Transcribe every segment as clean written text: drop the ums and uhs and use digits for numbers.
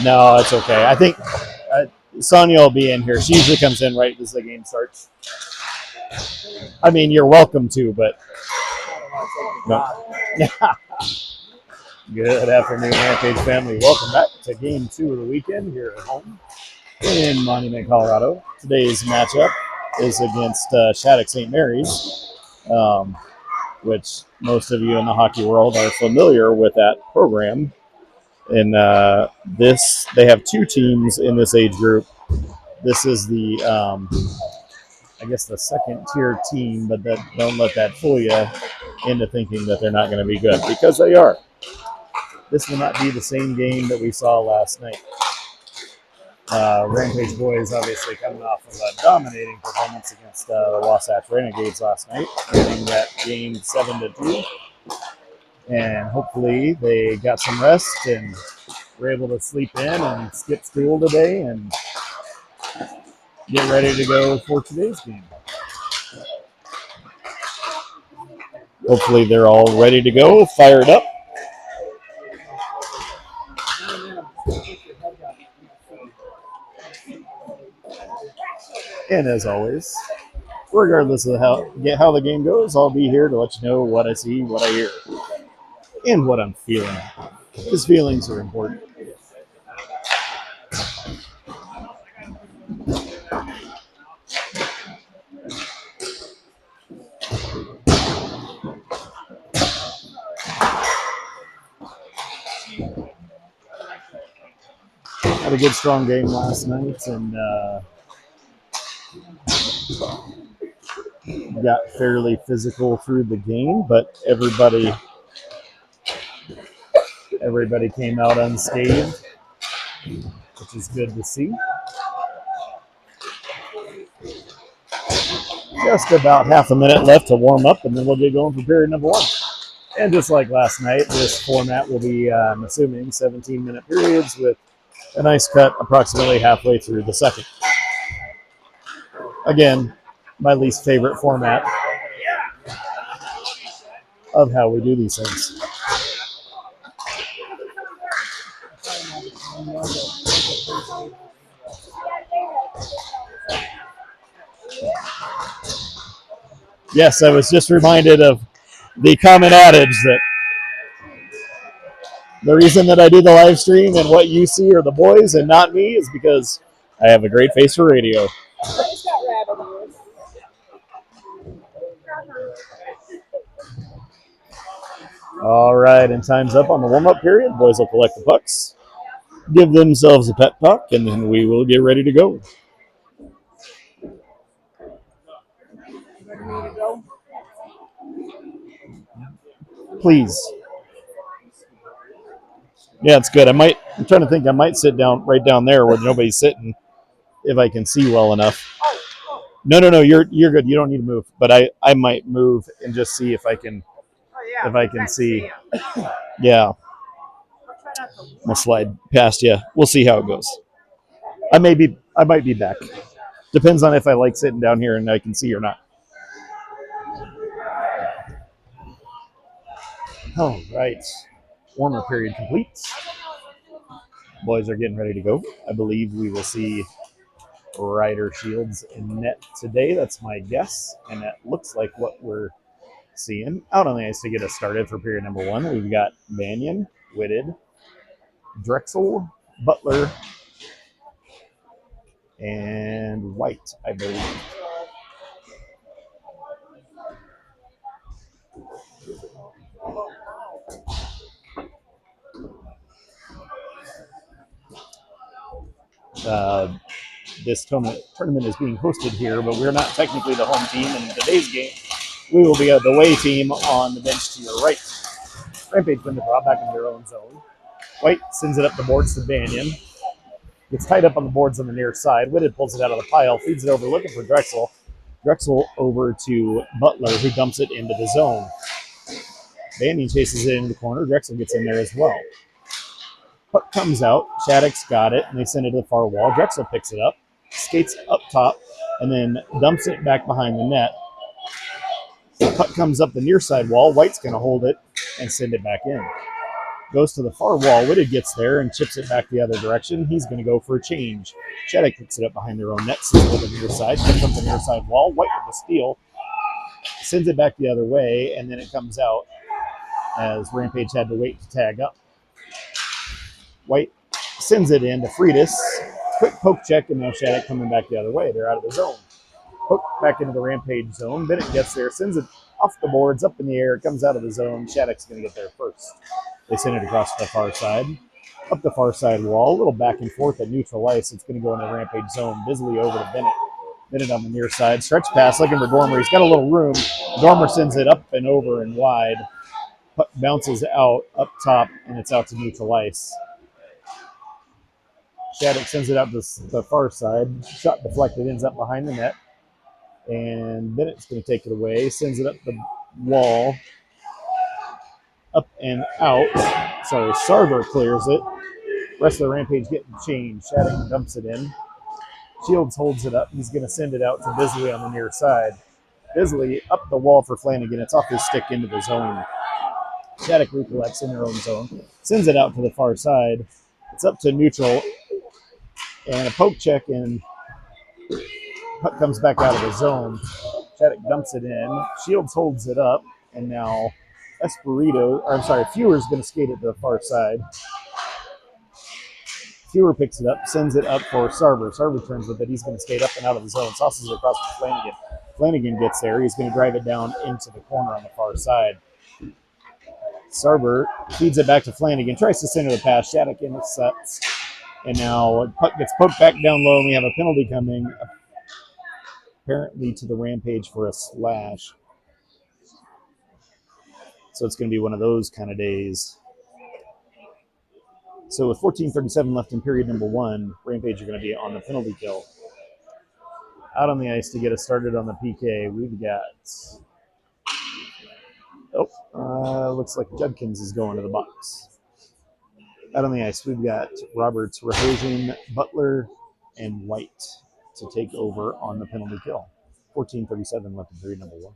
No, it's okay. I think Sonia will be in here. She usually comes in right as the game starts. I mean, you're welcome to, but no. Good afternoon, Rampage family. Welcome back to Game 2 of the weekend here at home in Monument, Colorado. Today's matchup is against Shattuck St. Mary's, which most of you in the hockey world are familiar with that program. And they have two teams in this age group. This is the, I guess, the second-tier team, but don't let that fool you into thinking that they're not going to be good, because they are. This will not be the same game that we saw last night. Rampage boys obviously coming off of a dominating performance against the Wasatch Renegades last night, winning that game 7-2. And hopefully they got some rest and were able to sleep in and skip school today and get ready to go for today's game. Hopefully they're all ready to go, fired up. And as always, regardless of how the game goes, I'll be here to let you know what I see, what I hear, and what I'm feeling. Because feelings are important. Had a good, strong game last night, and got fairly physical through the game, but everybody came out unscathed, which is good to see. Just about half a minute left to warm up, and then we'll get going for period number 1. And just like last night, this format will be, I'm assuming, 17-minute periods with a nice cut approximately halfway through the second. Again, my least favorite format of how we do these things. Yes, I was just reminded of the common adage that the reason that I do the live stream and what you see are the boys and not me is because I have a great face for radio. All right, and time's up on the warm-up period. Boys will collect the pucks, give themselves a pep talk, and then we will get ready to go. Please. Yeah, it's good. I'm trying to think. I might sit down right down there where nobody's sitting, if I can see well enough. No, you're good. You don't need to move. But I might move and just see if I can see. Yeah. We'll slide past you. We'll see how it goes. I might be back. Depends on if I like sitting down here and I can see or not. All right. Warmer period complete. Boys are getting ready to go. I believe we will see Ryder Shields in net today. That's my guess. And that looks like what we're seeing. Out on the ice to get us started for period number 1. We've got Mannion, Whitted, Drexel, Butler, and White, I believe. This tournament is being hosted here, but we're not technically the home team. And in today's game, we will be the away team on the bench to your right. Rampage win the draw back in their own zone. White sends it up the boards to Banyan. Gets tied up on the boards on the near side. Whitted pulls it out of the pile, feeds it over, looking for Drexel. Drexel over to Butler, who dumps it into the zone. Banyan chases it into the corner. Drexel gets in there as well. Puck comes out. Shattuck's got it, and they send it to the far wall. Drexel picks it up, skates up top, and then dumps it back behind the net. The puck comes up the near side wall. White's going to hold it, and send it back in. Goes to the far wall. Whitted gets there and chips it back the other direction. He's going to go for a change. Shattuck picks it up behind their own net, sends it to the near side, comes up the near side wall. White with the steal, sends it back the other way, and then it comes out as Rampage had to wait to tag up. White sends it in to Freitas. Quick poke check, and now Shattuck coming back the other way. They're out of the zone. Poke back into the Rampage zone. Bennett gets there, sends it off the boards, up in the air. It comes out of the zone. Shattuck's going to get there first. They send it across the far side. Up the far side wall. A little back and forth at neutral ice. It's going to go in the Rampage zone. Bisley over to Bennett. Bennett on the near side. Stretch pass looking for Dormer. He's got a little room. Dormer sends it up and over and wide. Puck bounces out up top, and it's out to neutral ice. Shattuck sends it out to the far side. Shot deflected, ends up behind the net. And Bennett's going to take it away. Sends it up the wall. Up and out. Sorry, Sarver clears it. Rest of the Rampage getting changed. Shattuck dumps it in. Shields holds it up. He's going to send it out to Bisley on the near side. Bisley up the wall for Flanagan. It's off his stick into the zone. Shattuck recollects in their own zone. Sends it out to the far side. It's up to neutral. And a poke check, and puck comes back out of the zone. Shattuck dumps it in. Shields holds it up. And now Fewer's going to skate it to the far side. Fewer picks it up, sends it up for Sarver. Sarver turns with it. He's going to skate up and out of the zone. Tosses it across to Flanagan. Flanagan gets there. He's going to drive it down into the corner on the far side. Sarver feeds it back to Flanagan. Tries to center the pass. Shattuck intercepts. And now puck gets poked back down low, and we have a penalty coming, apparently to the Rampage for a slash. So it's going to be one of those kind of days. So with 14:37 left in period number 1, Rampage are going to be on the penalty kill. Out on the ice to get us started on the PK, we've got... looks like Judkins is going to the box. Out on the ice, we've got Roberts, Rahosian, Butler, and White to take over on the penalty kill. 14:37 left in period number 1.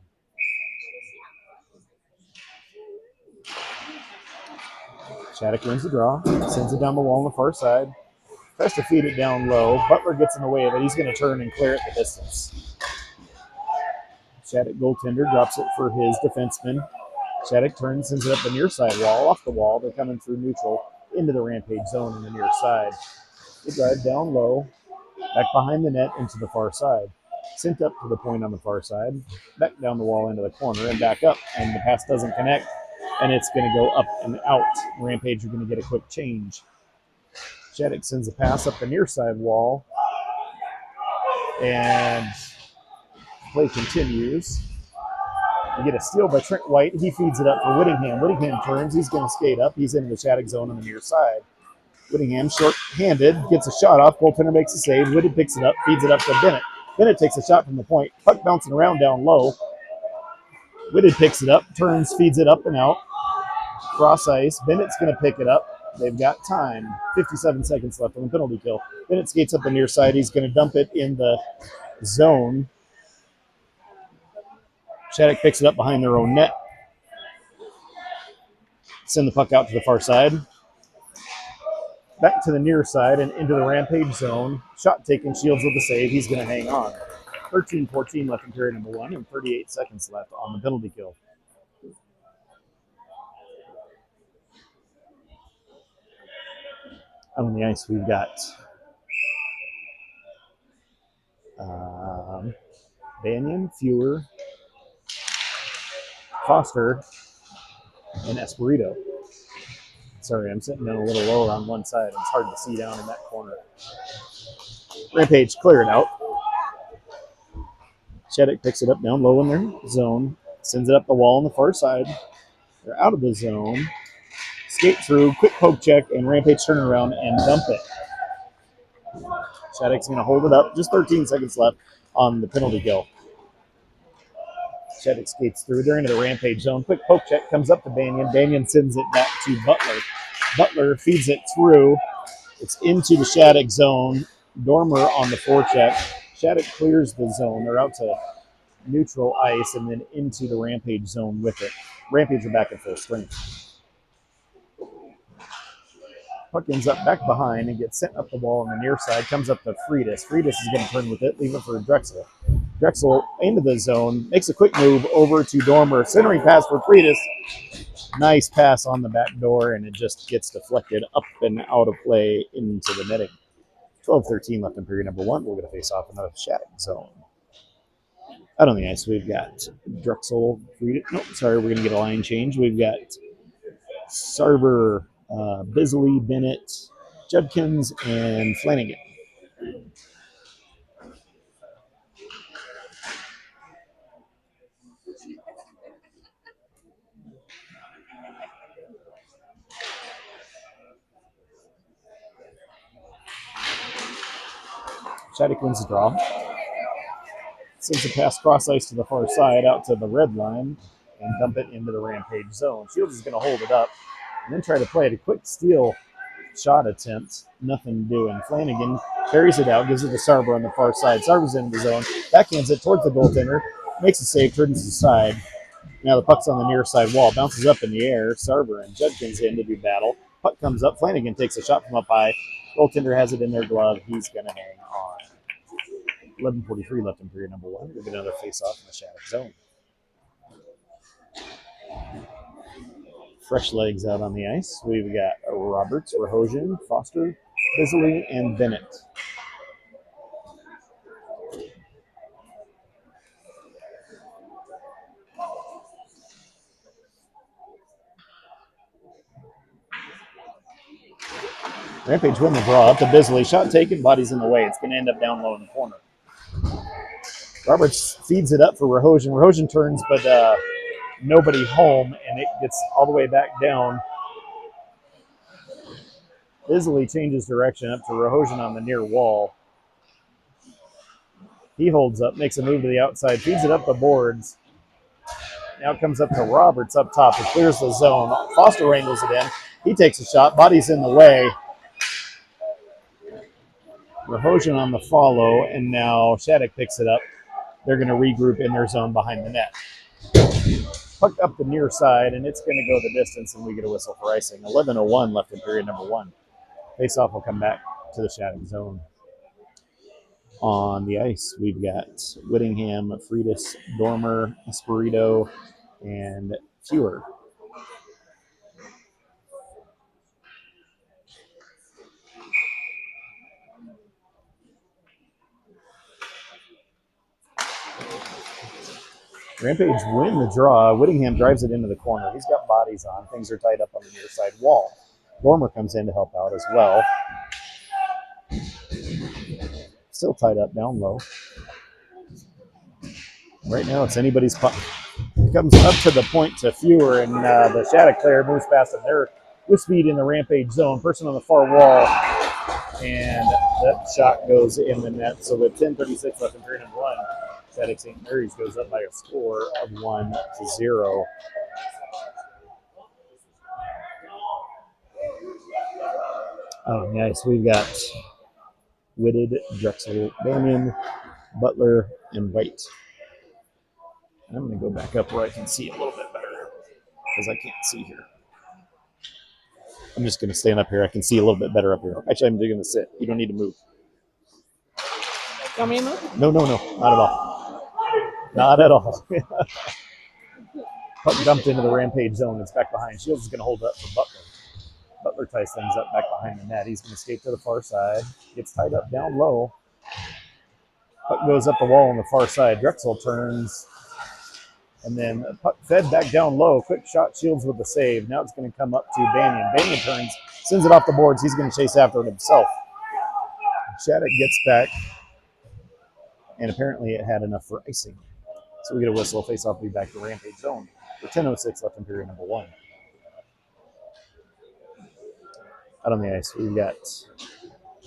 Shattuck wins the draw, sends it down the wall on the far side, tries to feed it down low. Butler gets in the way of it. He's going to turn and clear it the distance. Shattuck goaltender drops it for his defenseman. Shattuck turns, sends it up the near side wall, off the wall. They're coming through neutral into the Rampage zone on the near side. They drive down low, back behind the net into the far side. Sent up to the point on the far side, back down the wall into the corner and back up, and the pass doesn't connect, and it's going to go up and out. Rampage are going to get a quick change. Shattuck sends a pass up the near side wall, and play continues. You get a steal by Trent White. He feeds it up for Whittingham. Whittingham turns. He's going to skate up. He's into the Shattuck zone on the near side. Whittingham, short-handed, gets a shot off. Goaltender makes a save. Whitted picks it up, feeds it up to Bennett. Bennett takes a shot from the point. Puck bouncing around down low. Whitted picks it up, turns, feeds it up and out. Cross ice. Bennett's going to pick it up. They've got time. 57 seconds left on the penalty kill. Bennett skates up the near side. He's going to dump it in the zone. Shattuck picks it up behind their own net. Send the puck out to the far side. Back to the near side and into the Rampage zone. Shot taken, Shields with the save. He's going to hang on. 13:14 left in period number 1 and 38 seconds left on the penalty kill. Out on the ice, we've got Banyan, Fewer, Foster, and Espirito. Sorry, I'm sitting down a little lower on one side. It's hard to see down in that corner. Rampage clear it out. Shattuck picks it up down low in their zone. Sends it up the wall on the far side. They're out of the zone. Skate through, quick poke check, and Rampage turn around and dump it. Shattuck's going to hold it up. Just 13 seconds left on the penalty kill. Shattuck skates through. They're into the Rampage zone. Quick poke check comes up to Banyan. Banyan sends it back to Butler. Butler feeds it through. It's into the Shattuck zone. Dormer on the forecheck. Shattuck clears the zone. They're out to neutral ice and then into the Rampage zone with it. Rampage are back at full strength. Puck ends up back behind and gets sent up the wall on the near side. Comes up to Friedis. Friedis is going to turn with it, leave it for Drexel. Drexel into the zone, makes a quick move over to Dormer. Centering pass for Friedis. Nice pass on the back door, and it just gets deflected up and out of play into the netting. 12-13 left in period number 1. We're going to face off another Shattuck zone. Out on the ice, we've got Drexel. We're going to get a line change. We've got Sarver, Bisley, Bennett, Judkins, and Flanagan. Shattuck wins the draw. Sends a pass cross ice to the far side out to the red line and dump it into the Rampage zone. Shields is going to hold it up and then try to play it. A quick steal shot attempt. Nothing doing. Flanagan carries it out, gives it to Sarver on the far side. Sarver's in the zone. Backhands it towards the goaltender. Makes a save, turns aside. Now the puck's on the near side wall. Bounces up in the air. Sarver and Judkins in to do battle. Puck comes up. Flanagan takes a shot from up high. Goaltender has it in their glove. He's going to hang on. 11:43 left in period number 1. We'll get another face-off in the Shattuck zone. Fresh legs out on the ice. We've got Roberts, Rahosian, Foster, Bisley, and Bennett. Rampage win the draw up to Bisley. Shot taken, body's in the way. It's going to end up down low in the corner. Roberts feeds it up for Rahosian. Rahosian turns, but nobody home, and it gets all the way back down. Bisley changes direction up to Rahosian on the near wall. He holds up, makes a move to the outside, feeds it up the boards. Now it comes up to Roberts up top. It clears the zone. Foster wrangles it in. He takes a shot. Body's in the way. Rahosian on the follow, and now Shattuck picks it up. They're going to regroup in their zone behind the net. Puck up the near side, and it's going to go the distance, and we get a whistle for icing. 11:01 left in period number 1. Face-off will come back to the Shattuck zone. On the ice, we've got Whittingham, Friedis, Dormer, Espirito, and Fewer. Rampage win the draw. Whittingham drives it into the corner. He's got bodies on. Things are tied up on the near side wall. Dormer comes in to help out as well. Still tied up down low. Right now it's anybody's puck. Comes up to the point to Fewer, and the Shattuck player moves past them. They're with speed in the Rampage zone. Person on the far wall, and that shot goes in the net. So with 10:36 left in period number 1, Shattuck St. Mary's goes up by a score of 1-0. Oh, nice. We've got Whitted, Drexel, Bamian, Butler, and White. I'm going to go back up where I can see a little bit better because I can't see here. I'm just going to stand up here. I can see a little bit better up here. Actually, I'm going to sit. You don't need to move. Want me to move? No, not at all. Not at all. Puck dumped into the Rampage zone. It's back behind. Shields is going to hold it up for Butler. Butler ties things up back behind the net. He's going to skate to the far side. Gets tied up down low. Puck goes up the wall on the far side. Drexel turns. And then puck fed back down low. Quick shot, Shields with the save. Now it's going to come up to Banion. Banion turns, sends it off the boards. He's going to chase after it himself. Shattuck gets back. And apparently it had enough for icing. So we get a whistle. Face-off will be back to Rampage zone. With 10:06 left in period number 1. Out on the ice, we've got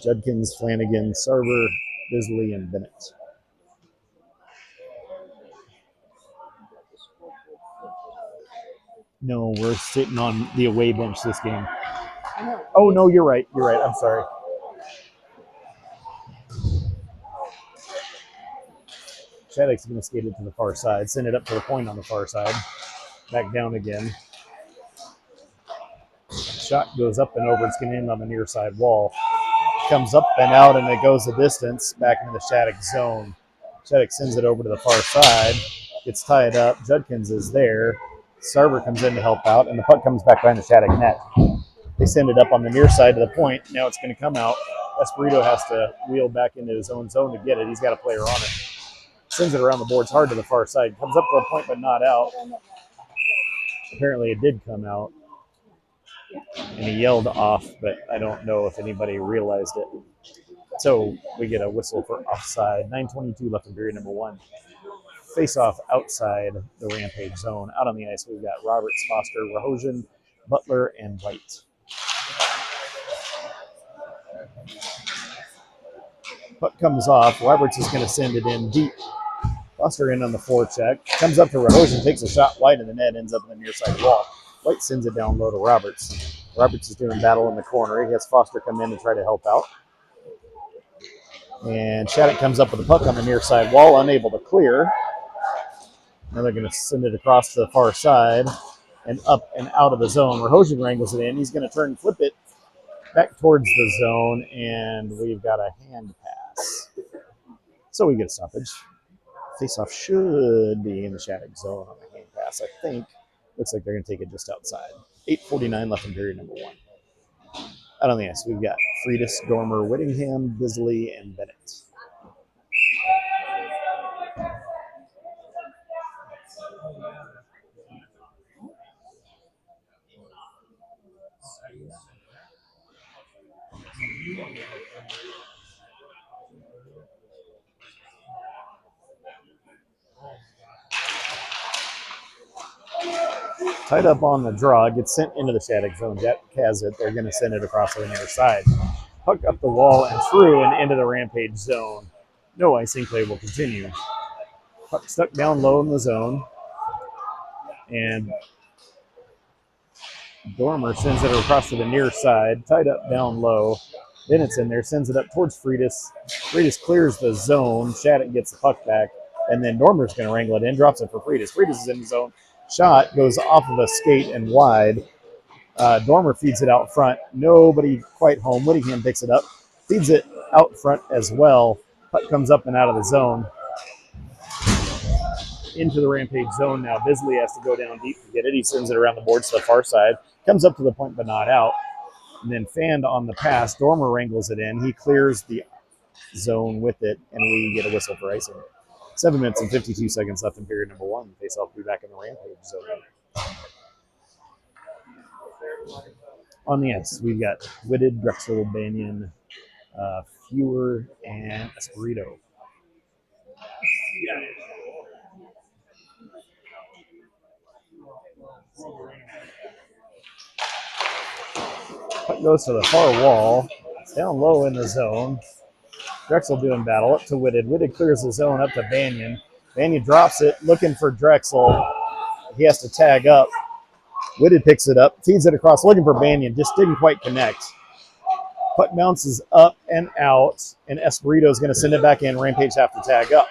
Judkins, Flanagan, Sarver, Bisley, and Bennett. No, we're sitting on the away bench this game. Oh, no, you're right. I'm sorry. Shattuck's going to skate it to the far side, send it up to the point on the far side. Back down again. Shot goes up and over. It's going to end on the near side wall. Comes up and out, and it goes the distance back into the Shattuck zone. Shattuck sends it over to the far side. Gets tied up. Judkins is there. Sarver comes in to help out, and the puck comes back behind the Shattuck net. They send it up on the near side to the point. Now it's going to come out. Esperito has to wheel back into his own zone to get it. He's got a player on it. Sends it around the boards hard to the far side. Comes up to the point, but not out. Apparently it did come out. And he yelled off, but I don't know if anybody realized it. So we get a whistle for offside. 9:22 left in period number 1. Face-off outside the Rampage zone. Out on the ice, we've got Roberts, Foster, Rahosian, Butler, and White. Puck comes off. Roberts is going to send it in deep. Foster in on the forecheck. Comes up to Rahosian, takes a shot wide in the net, ends up in the near side wall. White sends it down low to Roberts. Roberts is doing battle in the corner. He has Foster come in and try to help out. And Shattuck comes up with the puck on the near side wall, unable to clear. Now they're going to send it across to the far side and up and out of the zone. Rahosian wrangles it in. He's going to turn and flip it back towards the zone, and we've got a hand pass. So we get a stoppage. Faceoff should be in the Shattuck zone on the hand pass, I think. Looks like they're going to take it just outside. 8:49 left in period number 1. Out on the ice, we've got Freitas, Dormer, Whittingham, Bisley, and Bennett. Tied up on the draw, gets sent into the Shattuck zone. Jack has it. They're going to send it across to the near side. Puck up the wall and through and into the Rampage zone. No icing play will continue. Puck stuck down low in the zone. And Dormer sends it across to the near side. Tied up down low. Bennett's in there, sends it up towards Freitas. Freitas clears the zone. Shattuck gets the puck back. And then Dormer's going to wrangle it in, drops it for Freitas. Freitas is in the zone. Shot goes off of a skate and wide. Dormer feeds it out front. Nobody quite home. Whittingham picks it up. Feeds it out front as well. Puck comes up and out of the zone. Into the Rampage zone now. Bisley has to go down deep to get it. He sends it around the boards to the far side. Comes up to the point but not out. And then fanned on the pass. Dormer wrangles it in. He clears the zone with it, and we get a whistle for icing. 7 minutes and 52 seconds left in period number 1. Face-off will be back in the Rampage zone. On the ice, we've got Whitted, Drexel, Banyan, Fewer, and Esperito. Puck goes to the far wall. It's down low in the zone. Drexel doing battle up to Whitted. Whitted clears the zone up to Banyan. Banyan drops it, looking for Drexel. He has to tag up. Whitted picks it up, feeds it across, looking for Banyan. Just didn't quite connect. Puck bounces up and out, and Esperito is going to send it back in. Rampage have to tag up.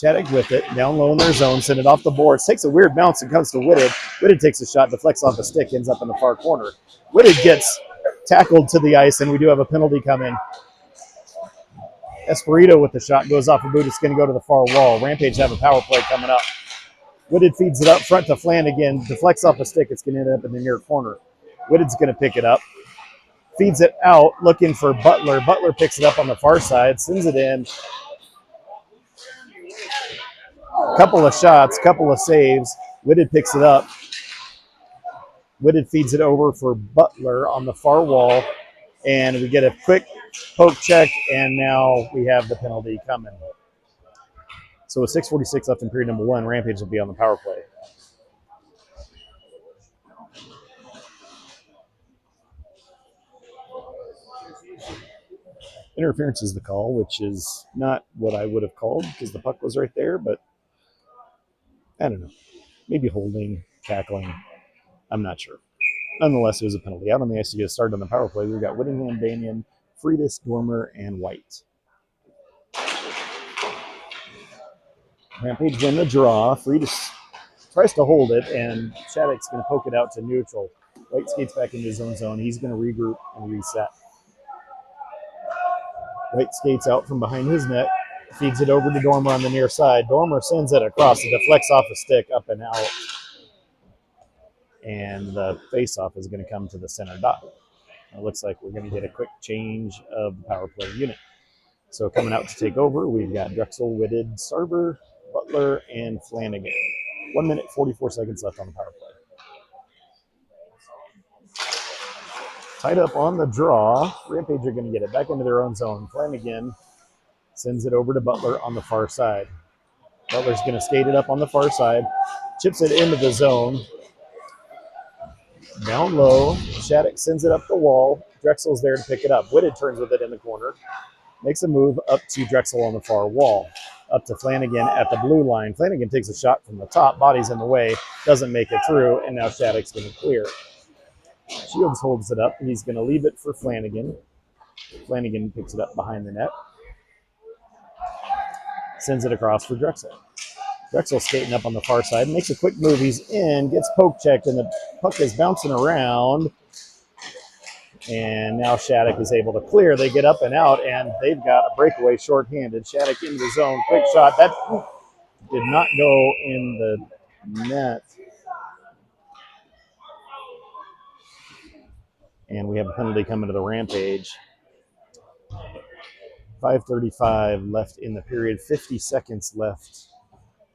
Shattuck with it, down low in their zone, send it off the boards. Takes a weird bounce and comes to Whitted. Whitted takes a shot, deflects off the stick, ends up in the far corner. Whitted gets tackled to the ice, and we do have a penalty coming. Esperito with the shot goes off a boot. It's going to go to the far wall. Rampage have a power play coming up. Whitted feeds it up front to Flanagan. Deflects off the stick. It's going to end up in the near corner. Whitted's going to pick it up. Feeds it out, looking for Butler. Butler picks it up on the far side. Sends it in. Couple of shots, couple of saves. Whitted picks it up. Whitted feeds it over for Butler on the far wall. And we get a quick poke check, and now we have the penalty coming. So with 6:46 left in period number 1, Rampage will be on the power play. Interference is the call, which is not what I would have called because the puck was right there, but I don't know. Maybe holding, tackling. I'm not sure. Nonetheless, it was a penalty. Out on the ice to get started on the power play, we've got Whittingham, Banyan, Freitas, Dormer, and White. Rampage win the draw. Tries to hold it, and Shattuck's going to poke it out to neutral. White skates back into his own zone. He's going to regroup and reset. White skates out from behind his net, feeds it over to Dormer on the near side. Dormer sends it across. It deflects off a stick, up and out. And the face-off is going to come to the center dot. It looks like we're going to get a quick change of the power play unit. So coming out to take over, we've got Drexel, Whitted, Sarber, Butler, and Flanagan. 1 minute, 44 seconds left on the power play. Tied up on the draw. Rampage are going to get it back into their own zone. Flanagan sends it over to Butler on the far side. Butler's going to skate it up on the far side, chips it into the zone. Down low, Shattuck sends it up the wall. Drexel's there to pick it up. Whitted turns with it in the corner. Makes a move up to Drexel on the far wall. Up to Flanagan at the blue line. Flanagan takes a shot from the top. Body's in the way. Doesn't make it through. And now Shattuck's going to clear. Shields holds it up, and he's going to leave it for Flanagan. Flanagan picks it up behind the net. Sends it across for Drexel. Drexel skating up on the far side. Makes a quick move. He's in. Gets poke checked, and the puck is bouncing around. And now Shattuck is able to clear. They get up and out, and they've got a breakaway shorthanded. Shattuck into the zone. Quick shot. That did not go in the net. And we have a penalty coming to the Rampage. 5:35 left in the period. 50 seconds left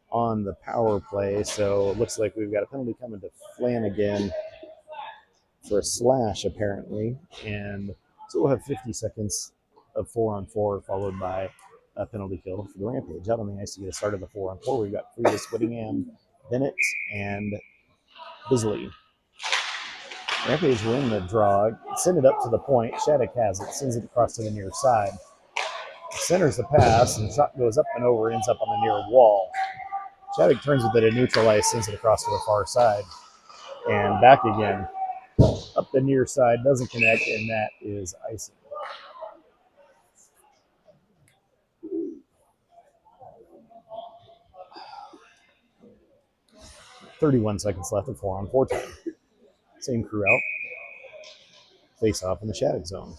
on the power play. So it looks like we've got a penalty coming to Flanagan for a slash, apparently. And so we'll have 50 seconds of 4-on-4, followed by a penalty kill for the Rampage. Out on the ice to get a start of the 4-on-4. We've got Friedis, Whittingham, Bennett, and Bisley. Rampage win the draw. Send it up to the point. Shattuck has it. Sends it across to the near side. Centers the pass, and shot goes up and over, ends up on the near wall. Shattuck turns with it at neutral ice, sends it across to the far side. And back again. Up the near side, doesn't connect, and that is icing. .31 seconds left of 4-on-4 time. Same crew out. Face off in the Shattuck zone.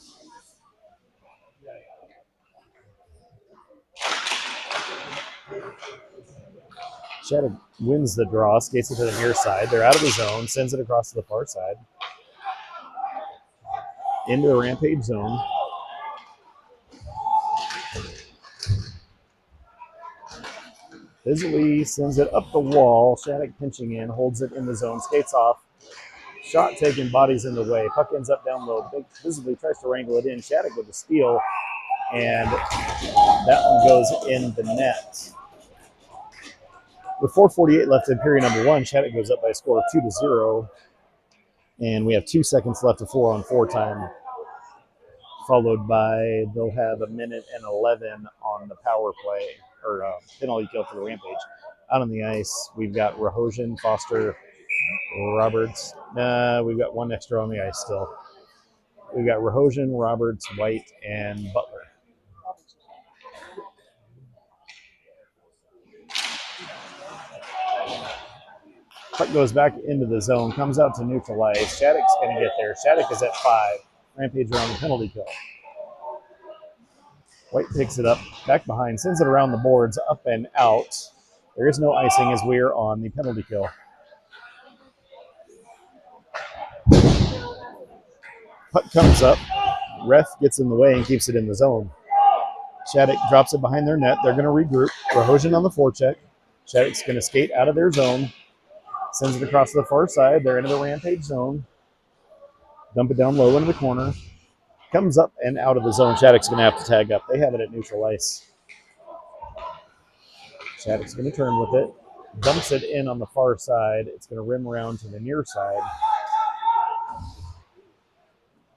Shattuck wins the draw, skates it to the near side. They're out of the zone, sends it across to the far side. Into the Rampage zone. Bisley sends it up the wall. Shattuck pinching in, holds it in the zone, skates off. Shot taken, body's in the way. Puck ends up down low. Bisley tries to wrangle it in. Shattuck with a steal, and that one goes in the net. With 4:48 left in period number one, Shattuck goes up by a score of 2-0. And we have 2 seconds left of 4-on-4 time, followed by, they'll have 1:11 on the power play, or penalty kill for the Rampage. Out on the ice, we've got Rahojan, Foster, Roberts. We've got one extra on the ice still. We've got Rahojan, Roberts, White, and Butler. Puck goes back into the zone, comes out to neutral ice. Shattuck's going to get there. Shattuck is at 5. Rampage around the penalty kill. White picks it up, back behind, sends it around the boards, up and out. There is no icing as we're on the penalty kill. Puck comes up. Ref gets in the way and keeps it in the zone. Shattuck drops it behind their net. They're going to regroup. Rahojan on the forecheck. Shattuck's going to skate out of their zone. Sends it across to the far side. They're into the Rampage zone. Dump it down low into the corner. Comes up and out of the zone. Shattuck's going to have to tag up. They have it at neutral ice. Shattuck's going to turn with it. Dumps it in on the far side. It's going to rim around to the near side.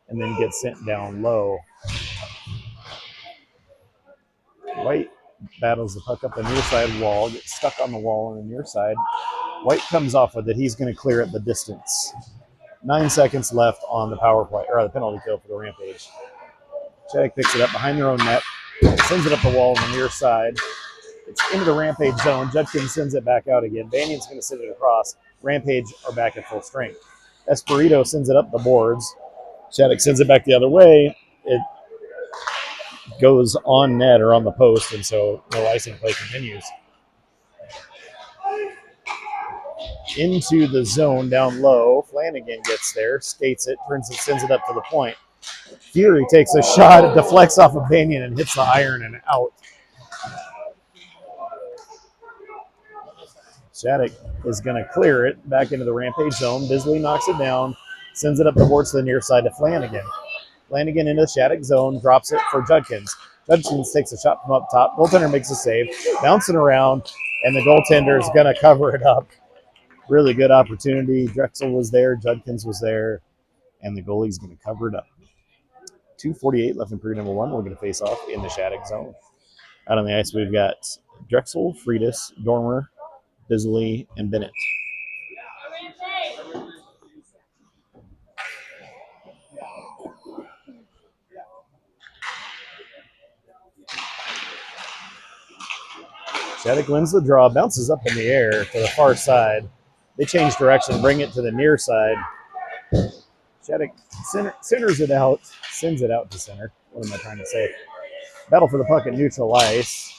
And then gets sent down low. White battles the puck up the near side wall. Gets stuck on the wall on the near side. White comes off with it. He's going to clear it the distance. 9 seconds left on the power play, or the penalty kill for the Rampage. Shattuck picks it up behind their own net, sends it up the wall on the near side. It's into the Rampage zone. Judkins sends it back out again. Banyan's going to send it across. Rampage are back at full strength. Espirito sends it up the boards. Shattuck sends it back the other way. It goes on net or on the post, and so no icing play continues. Into the zone down low. Flanagan gets there, skates it, turns it, sends it up to the point. Fury takes a shot, it deflects off of Banyan and hits the iron and out. Shattuck is going to clear it back into the Rampage zone. Bisley knocks it down, sends it up the boards to the near side to Flanagan. Flanagan into the Shattuck zone, drops it for Judkins. Judkins takes a shot from up top. Goaltender makes a save, bouncing around, and the goaltender is going to cover it up. Really good opportunity. Drexel was there, Judkins was there, and the goalie's going to cover it up. 2:48 left in period number one. We're going to face off in the Shattuck zone. Out on the ice, we've got Drexel, Freitas, Dormer, Bisley, and Bennett. Shattuck wins the draw, bounces up in the air to the far side. They change direction, bring it to the near side. Shattuck centers it out, sends it out to center. What am I trying to say? Battle for the puck at neutral ice.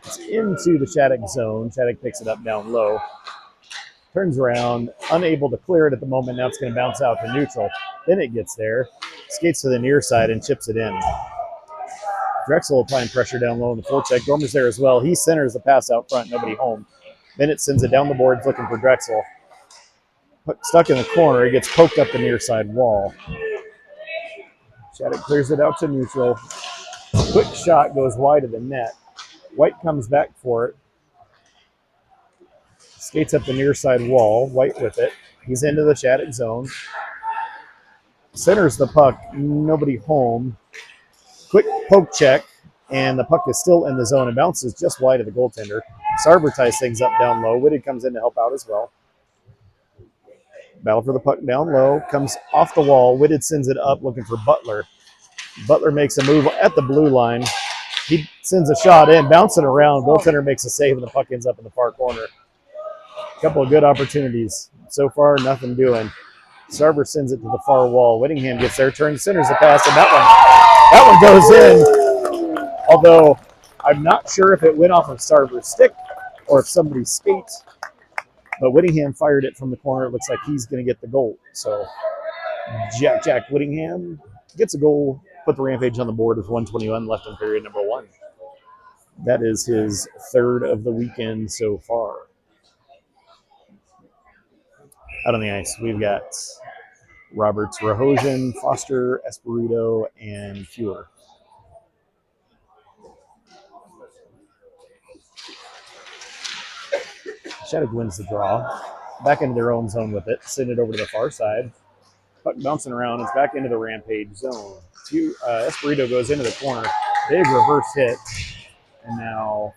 It's into the Shattuck zone. Shattuck picks it up down low. Turns around, unable to clear it at the moment. Now it's going to bounce out to neutral. Then it gets there, skates to the near side and chips it in. Drexel applying pressure down low in the forecheck. Dormer's there as well. He centers the pass out front, nobody home. Bennett sends it down the boards looking for Drexel. Stuck in the corner, he gets poked up the near side wall. Shattuck clears it out to neutral. Quick shot goes wide of the net. White comes back for it. Skates up the near side wall. White with it. He's into the Shattuck zone. Centers the puck. Nobody home. Quick poke check, and the puck is still in the zone and bounces just wide of the goaltender. Sarber ties things up down low. Whitted comes in to help out as well. Battle for the puck down low. Comes off the wall. Whitted sends it up looking for Butler. Butler makes a move at the blue line. He sends a shot in, bouncing around. Goaltender makes a save, and the puck ends up in the far corner. A couple of good opportunities. So far, nothing doing. Sarber sends it to the far wall. Whittingham gets there, turns, centers the pass, and that one goes in. Although I'm not sure if it went off of Sarber's stick or if somebody skates. But Whittingham fired it from the corner. It looks like he's going to get the goal. So Jack Whittingham gets a goal, put the Rampage on the board with 1:21 left in period number one. That is his third of the weekend so far. Out on the ice, we've got Roberts, Rahojan, Foster, Espirito, and Fuhr. Shattuck wins the draw. Back into their own zone with it. Send it over to the far side. Puck bouncing around. It's back into the Rampage zone. Espirito goes into the corner. Big reverse hit. And now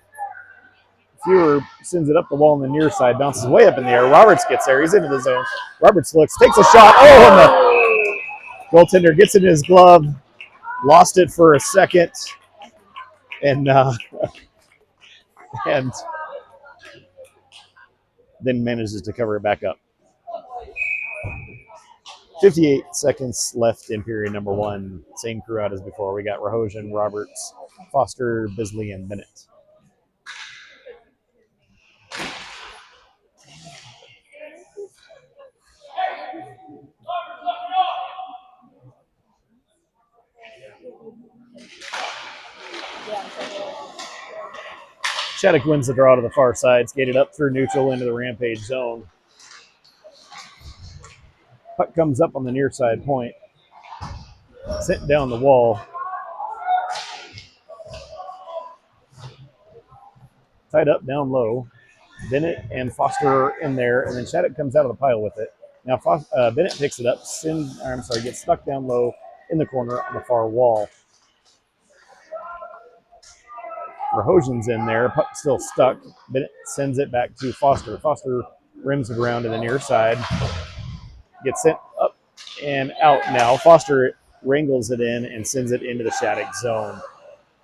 Fuhr sends it up the wall on the near side. Bounces way up in the air. Roberts gets there. He's into the zone. Roberts looks. Takes a shot. Oh, and the goaltender gets it in his glove. Lost it for a second. And then manages to cover it back up. 58 seconds left in period number one. Same crew out as before. We got Rahojan, Roberts, Foster, Bisley, and Bennett. Shattuck wins the draw to the far side, skated up through neutral into the Rampage zone. Puck comes up on the near side point. Sent down the wall. Tied up down low. Bennett and Foster are in there, and then Shattuck comes out of the pile with it. Now Bennett picks it up, gets stuck down low in the corner on the far wall. Rahojan's in there, puck still stuck. Bennett sends it back to Foster. Foster rims it around to the near side. Gets sent up and out now. Foster wrangles it in and sends it into the Shattuck zone.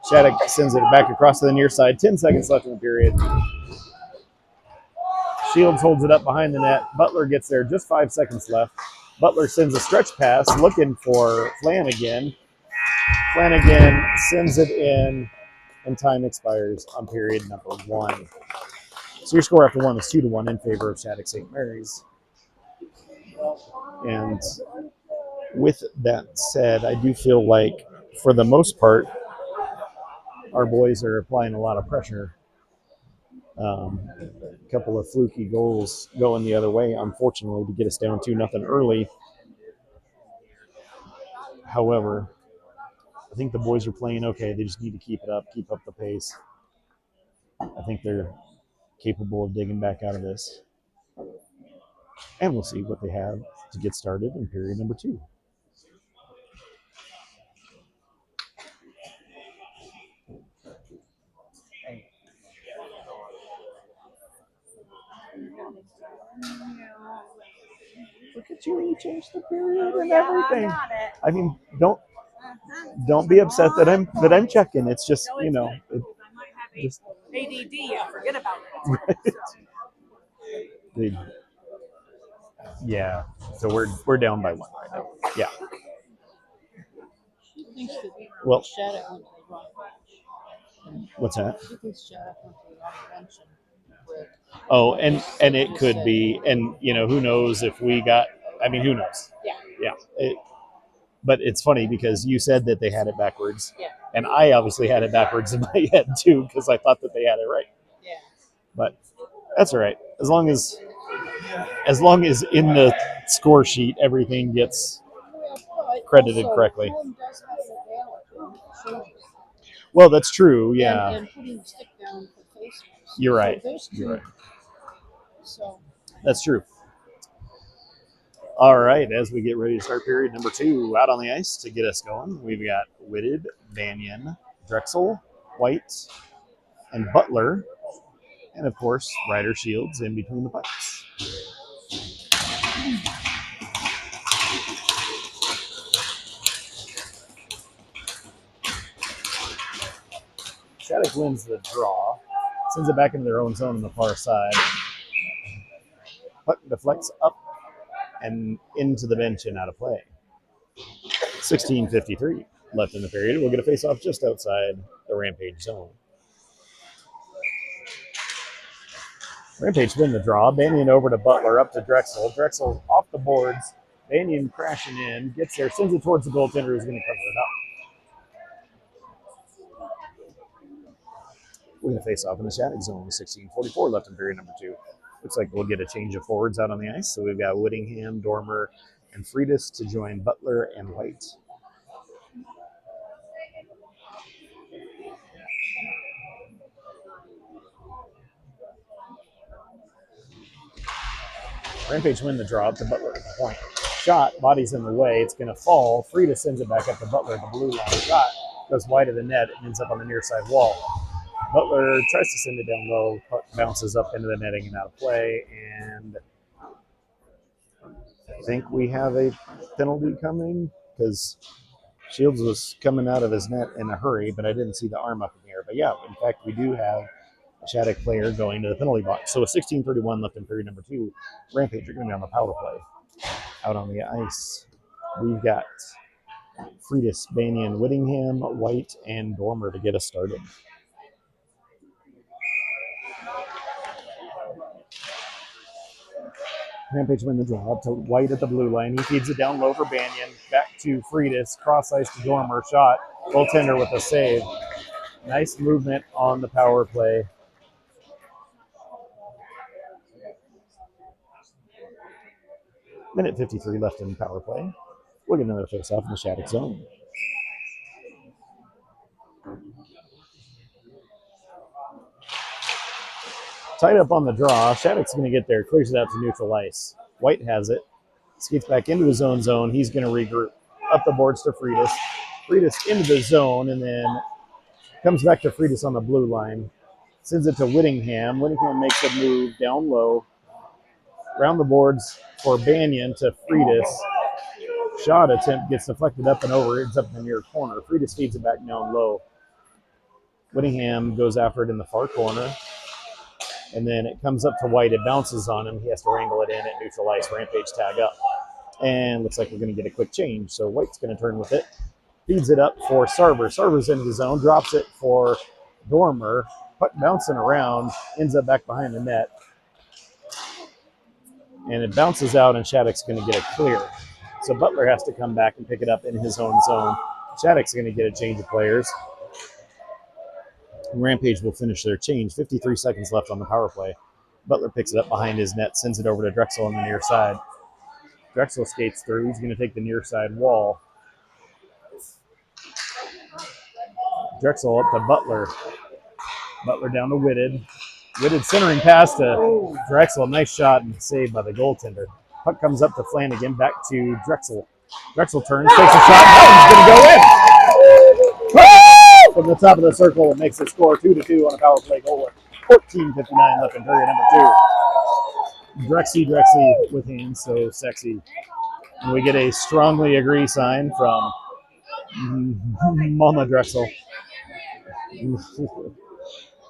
Shattuck sends it back across to the near side. 10 seconds left in the period. Shields holds it up behind the net. Butler gets there, just 5 seconds left. Butler sends a stretch pass looking for Flanagan. Flanagan sends it in, and time expires on period number 1. So your score after 1 is 2-1 in favor of Shattuck St. Mary's. And with that said, I do feel like, for the most part, our boys are applying a lot of pressure. A couple of fluky goals going the other way, unfortunately, to get us down 2-0 early. However, I think the boys are playing okay. They just need to keep it up, keep up the pace. I think they're capable of digging back out of this. And we'll see what they have to get started in period number 2. Look at you, you changed the period and everything. I mean, don't be upset that I'm checking. It's just, you know, just ADD, I forget about it. Right. Yeah. So we're down by 1 right now. Yeah. She thinks that Well, Shattuck went to the wrong bench. What's that? She thinks Shattuck went to the wrong bench. Oh, and it could be, and you know, who knows if we got? I mean, who knows? Yeah. But it's funny because you said that they had it backwards, and I obviously had it backwards in my head too because I thought that they had it right. Yeah. But that's all right, as long as in the score sheet everything gets credited correctly. Well, that's true. Yeah. And putting the stick down for face masks. You're right. So You're right. So that's true. All right, as we get ready to start period number 2, out on the ice to get us going, we've got Whitted, Banyan, Drexel, White, and Butler, and of course, Ryder Shields in between the pucks. Shattuck wins the draw, sends it back into their own zone on the far side. Puck deflects up and into the bench and out of play. 16:53 left in the period. We'll get a face-off just outside the Rampage zone. Rampage win the draw. Banyan over to Butler, up to Drexel. Drexel off the boards. Banyan crashing in, gets there, sends it towards the goaltender who's going to cover it up. We're going to face off in the Shattuck zone with 16:44 left in period number 2. Looks like we'll get a change of forwards out on the ice. So we've got Whittingham, Dormer, and Friedis to join Butler and White. Rampage win the draw up to Butler at the point. Shot, body's in the way. It's going to fall. Friedis sends it back up to Butler at the blue line. Shot goes wide of the net and ends up on the near side wall. Butler tries to send it down low, puck bounces up into the netting and out of play, and I think we have a penalty coming because Shields was coming out of his net in a hurry, but I didn't see the arm up in the air. But yeah, in fact, we do have a Shattuck player going to the penalty box. So with 16:31 left in period number 2, Rampage are going to be on the power play. Out on the ice, we've got Friedis, Banyan, Whittingham, White, and Dormer to get us started. Rampage win the draw up to White at the blue line. He feeds it down low for Banyan. Back to Friedis. Cross ice to Dormer. Shot. Goaltender with a save. Nice movement on the power play. Minute 53 left in power play. We'll get another face-off in the Shattuck zone. Tied up on the draw. Shattuck's going to get there. Clears it out to neutral ice. White has it. Skates back into his own zone. He's going to regroup. Up the boards to Friedis. Friedis into the zone and then comes back to Friedis on the blue line. Sends it to Whittingham. Whittingham makes a move down low. Round the boards for Banyan to Friedis. Shot attempt gets deflected up and over. Ends up in the near corner. Friedis feeds it back down low. Whittingham goes after it in the far corner. And then it comes up to White. It bounces on him. He has to wrangle it in at neutral ice. Rampage tag up. And looks like we're going to get a quick change. So White's going to turn with it. Feeds it up for Sarver. Sarver's into the zone. Drops it for Dormer. Puck bouncing around. Ends up back behind the net. And it bounces out, and Shattuck's going to get a clear. So Butler has to come back and pick it up in his own zone. Shattuck's going to get a change of players. And Rampage will finish their change. 53 seconds left on the power play. Butler picks it up behind his net, sends it over to Drexel on the near side. Drexel skates through. He's going to take the near side wall. Drexel up to Butler. Butler down to Whitted. Whitted centering pass to Drexel. Nice shot and saved by the goaltender. Puck comes up to Flanagan. Back to Drexel. Drexel turns, takes a shot. That one's going to go in. From the top of the circle, it makes the score 2-2 on a power play goal. 14:59 left in period number 2. Drexy with hands, so sexy. And we get a strongly agree sign from Mama Drexel.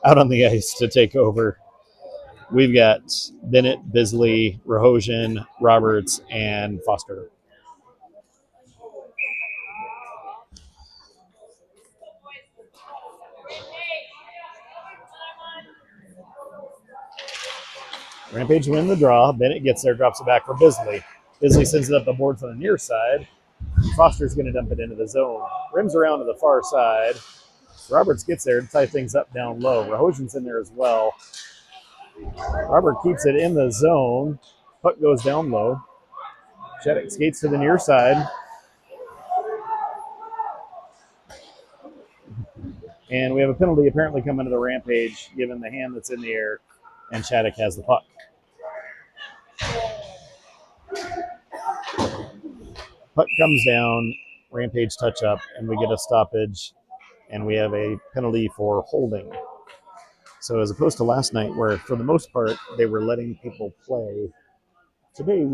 Out on the ice to take over. We've got Bennett, Bisley, Rahosian, Roberts, and Foster. Rampage win the draw. Bennett gets there, drops it back for Bisley. Bisley sends it up the boards on the near side. Foster's going to dump it into the zone. Rims around to the far side. Roberts gets there to tie things up down low. Rahosian's in there as well. Robert keeps it in the zone. Puck goes down low. Shattuck skates to the near side. And we have a penalty apparently coming to the Rampage, given the hand that's in the air, and Shattuck has the puck. Puck comes down, Rampage touch up, and we get a stoppage, and we have a penalty for holding. So as opposed to last night, where for the most part they were letting people play, today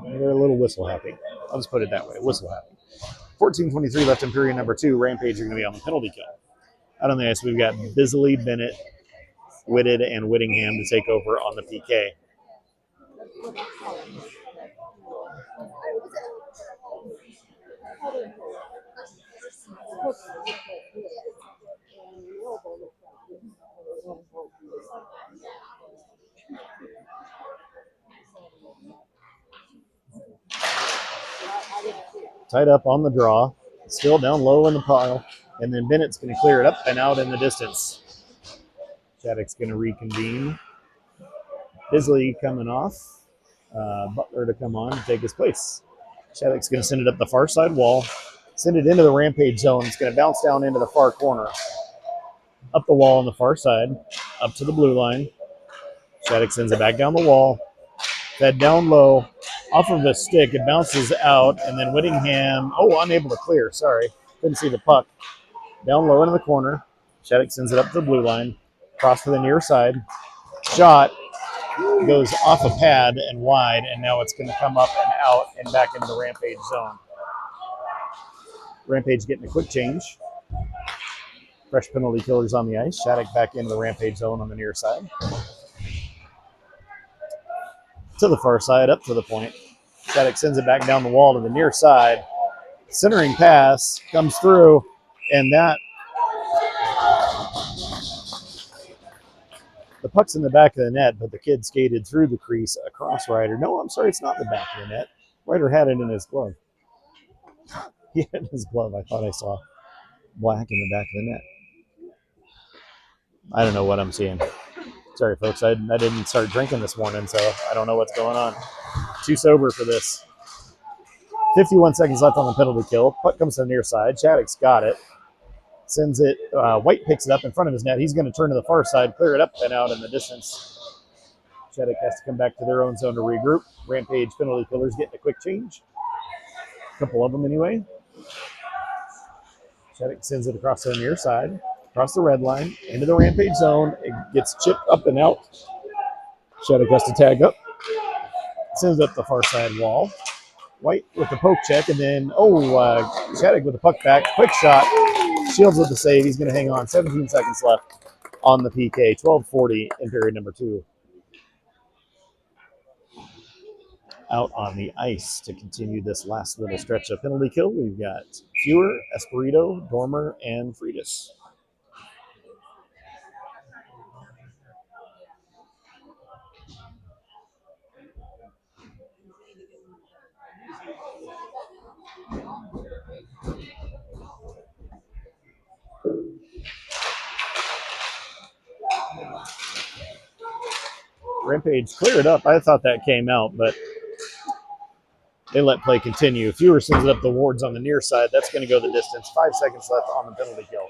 they're a little whistle happy. I'll just put it that way, whistle happy. 14:23 left in period number 2. Rampage are going to be on the penalty kill. Out on the ice, we've got Bisley, Bennett, Whitted, and Whittingham to take over on the PK. Tied up on the draw, still down low in the pile, and then Bennett's going to clear it up and out in the distance. Shattuck's going to reconvene. Bisley coming off. Butler to come on and take his place. Shattuck's going to send it up the far side wall, send it into the Rampage zone. It's going to bounce down into the far corner. Up the wall on the far side, up to the blue line. Shattuck sends it back down the wall. Fed down low. Off of the stick, it bounces out, and then Whittingham, unable to clear, sorry. Couldn't see the puck. Down low into the corner. Shattuck sends it up to the blue line. Cross to the near side. Shot goes off a pad and wide, and now it's going to come up and out and back into the Rampage zone. Rampage getting a quick change. Fresh penalty killers on the ice. Shattuck back into the Rampage zone on the near side. To the far side, up to the point. Shattuck sends it back down the wall to the near side. Centering pass comes through, and the puck's in the back of the net, but the kid skated through the crease across Ryder. No, I'm sorry, it's not the back of the net. Ryder had it in his glove. He had it in his glove. I thought I saw black in the back of the net. I don't know what I'm seeing. Sorry, folks. I didn't start drinking this morning, so I don't know what's going on. Too sober for this. 51 seconds left on the penalty kill. Puck comes to the near side. Shattuck's got it. Sends it. White picks it up in front of his net. He's going to turn to the far side, clear it up and out in the distance. Shattuck has to come back to their own zone to regroup. Rampage penalty killers getting a quick change. A couple of them anyway. Shattuck sends it across to the near side. Across the red line, into the Rampage zone. It gets chipped up and out. Shattuck has to tag up. Sends it up the far side wall. White with the poke check, and then, Shattuck with the puck back. Quick shot. Shields with the save. He's going to hang on. 17 seconds left on the PK. 12:40 in period number 2. Out on the ice to continue this last little stretch of penalty kill, we've got Fewer, Espirito, Dormer, and Freitas. Rampage cleared up. I thought that came out, but they let play continue. Fewer sends it up the wards on the near side. That's going to go the distance. 5 seconds left on the penalty kill.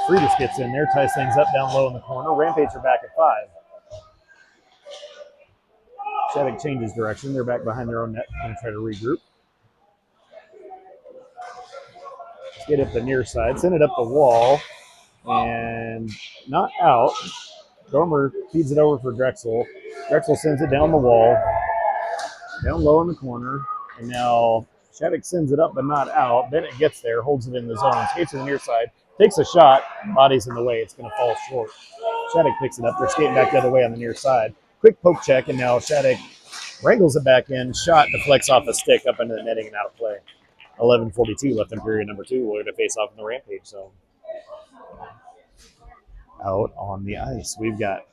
Freitas gets in there, ties things up down low in the corner. Rampage are back at 5. Shattuck changes direction. They're back behind their own net. Going to try to regroup. Get up the near side. Send it up the wall. And not out. Dormer feeds it over for Drexel. Drexel sends it down the wall. Down low in the corner. And now Shattuck sends it up but not out. Bennett gets there, holds it in the zone. Skates to the near side. Takes a shot. Body's in the way. It's going to fall short. Shattuck picks it up. They're skating back the other way on the near side. Quick poke check, and now Shattuck wrangles it back in. Shot deflects off a stick up into the netting and out of play. 11:42 left in period number 2. We're going to face off in the Rampage zone. Out on the ice, we've got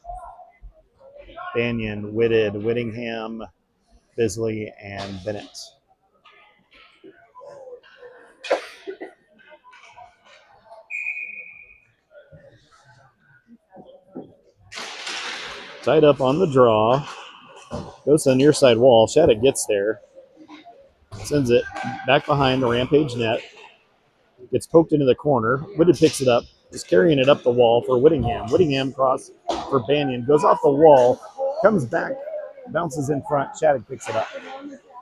Banyan, Whitted, Whittingham, Bisley, and Bennett. Tied up on the draw. Goes to the near side wall. Shattuck gets there. Sends it back behind the Rampage net. Gets poked into the corner. Whitted picks it up. Is carrying it up the wall for Whittingham. Whittingham cross for Banyan. Goes off the wall. Comes back. Bounces in front. Shattuck picks it up.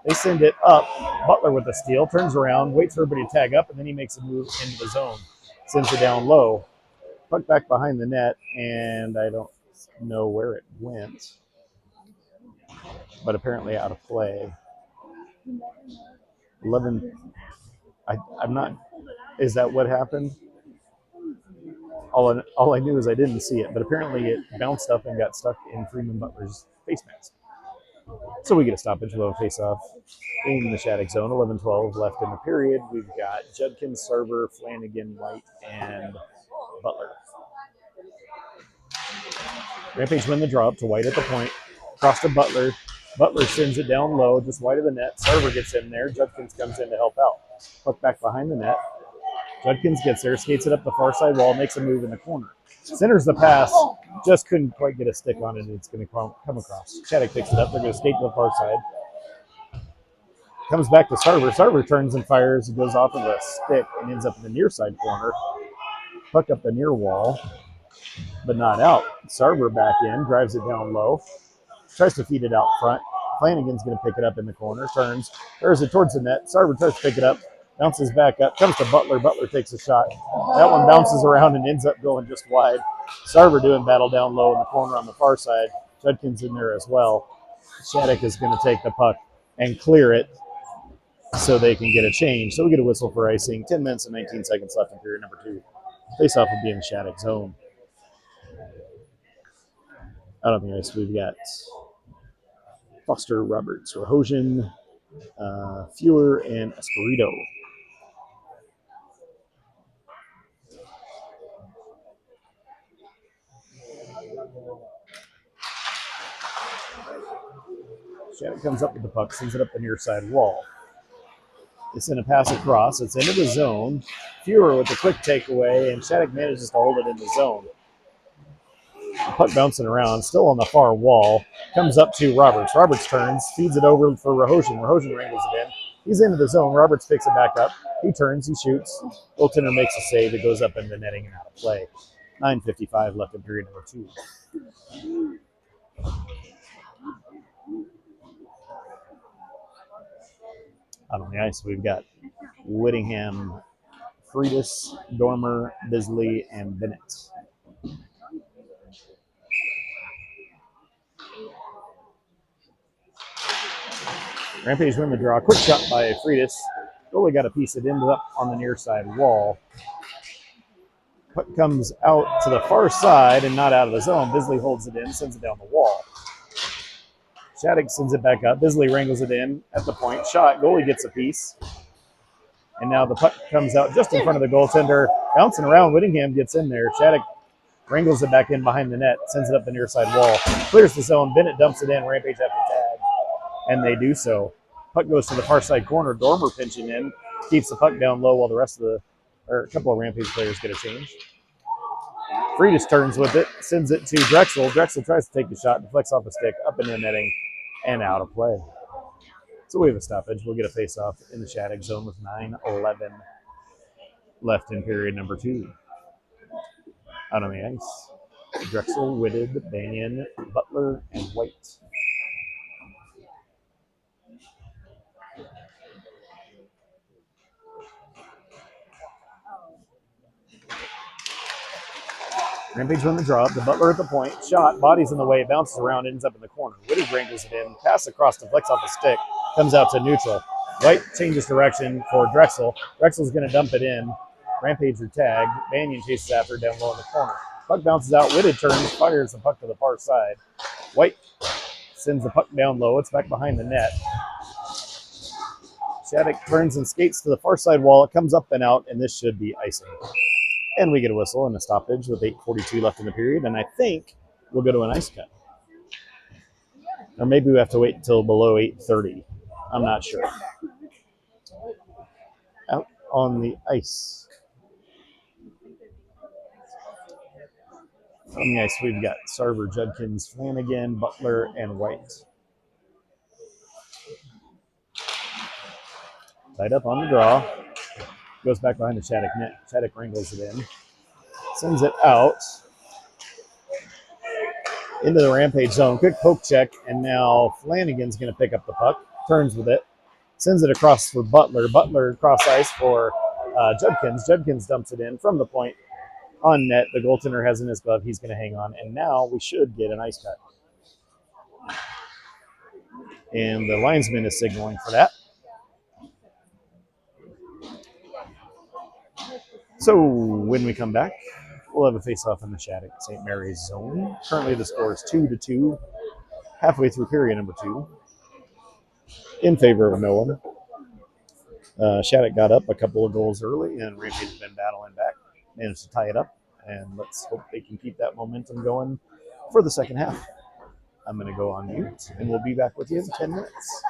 They send it up. Butler with the steal. Turns around. Waits for everybody to tag up. And then he makes a move into the zone. Sends it down low. Puck back behind the net. And I don't know where it went. But apparently out of play. 11. I'm not. Is that what happened? All I knew is I didn't see it, but apparently it bounced up and got stuck in Freeman Butler's face mask. So we get a stoppage. We'll have a face-off in the Shattuck zone. 11:12 left in the period. We've got Judkins, Server, Flanagan, White, and Butler. Rampage win the draw up to White at the point. Cross to Butler. Butler sends it down low, just wide of the net. Server gets in there. Judkins comes in to help out. Puck back behind the net. Judkins gets there, skates it up the far side wall, makes a move in the corner. Centers the pass, just couldn't quite get a stick on it, and it's going to come across. Shattuck picks it up. They're going to skate to the far side. Comes back to Server. Server turns and fires. It goes off of a stick and ends up in the near side corner. Puck up the near wall, but not out. Server back in, drives it down low. Tries to feed it out front. Flanagan's going to pick it up in the corner. Turns it towards the net. Server tries to pick it up. Bounces back up. Comes to Butler. Butler takes a shot. That one bounces around and ends up going just wide. Server doing battle down low in the corner on the far side. Judkins in there as well. Shattuck is going to take the puck and clear it so they can get a change. So we get a whistle for icing. 10 minutes and 19 seconds left in period number 2. Face-off will be in the Shattuck zone. Out on the ice, we've got Foster, Roberts, Rahosian, Fewer, and Espirito. Shattuck comes up with the puck, sends it up the near side wall. It's in a pass across. It's into the zone. Fewer with the quick takeaway, and Shattuck manages to hold it in the zone. The puck bouncing around, still on the far wall. Comes up to Roberts. Roberts turns, feeds it over for Rahosian. Rahosian wrangles it in. He's into the zone. Roberts picks it back up. He turns, he shoots. Goaltender makes a save. It goes up in the netting and out of play. 9:55 left in period number 2. Out on the ice, we've got Whittingham, Freitas, Dormer, Bisley, and Bennett. Rampage win the draw. Quick shot by Freitas. Goalie got a piece. It ended up on the near side wall. Puck comes out to the far side and not out of the zone. Bisley holds it in, sends it down the wall. Shattuck sends it back up. Bisley wrangles it in at the point. Shot. Goalie gets a piece. And now the puck comes out just in front of the goaltender. Bouncing around. Whittingham gets in there. Shattuck wrangles it back in behind the net. Sends it up the near side wall. Clears the zone. Bennett dumps it in. Rampage after tag. And they do so. Puck goes to the far side corner. Dormer pinching in. Keeps the puck down low while the rest of a couple of Rampage players get a change. Freitas turns with it. Sends it to Drexel. Drexel tries to take the shot. Deflects off the stick. Up in the netting. And out of play. So we have a stoppage. We'll get a face-off in the Shattuck zone with 9:11 left in period number 2. Out on the ice, Drexel, Whitted, Banyan, Butler, and White. Rampage won the draw. The Butler at the point. Shot. Body's in the way. Bounces around. Ends up in the corner. Whitted wrangles it in. Pass across. Deflects off the stick. Comes out to neutral. White changes direction for Drexel. Drexel's going to dump it in. Rampage are tagged. Banyan chases after down low in the corner. Puck bounces out. Whitted turns. Fires the puck to the far side. White sends the puck down low. It's back behind the net. Shattuck turns and skates to the far side wall. It comes up and out, and this should be icing. And we get a whistle and a stoppage with 8:42 left in the period. And I think we'll go to an ice cut. Or maybe we have to wait until below 8:30. I'm not sure. Out on the ice. On the ice, we've got Sarver, Judkins, Flanagan, Butler, and White. Tied up on the draw. Goes back behind the Shattuck net. Shattuck wrangles it in. Sends it out into the Rampage zone. Quick poke check, and now Flanagan's going to pick up the puck. Turns with it. Sends it across for Butler. Butler cross ice for Judkins. Judkins dumps it in from the point on net. The goaltender has in his glove. He's going to hang on. And now we should get an ice cut. And the linesman is signaling for that. So when we come back, we'll have a face-off in the Shattuck St. Mary's zone. Currently the score is 2-2, halfway through period number 2, in favor of no one. Shattuck got up a couple of goals early, and Rampage has been battling back. Managed to tie it up, and let's hope they can keep that momentum going for the second half. I'm going to go on mute, and we'll be back with you in 10 minutes.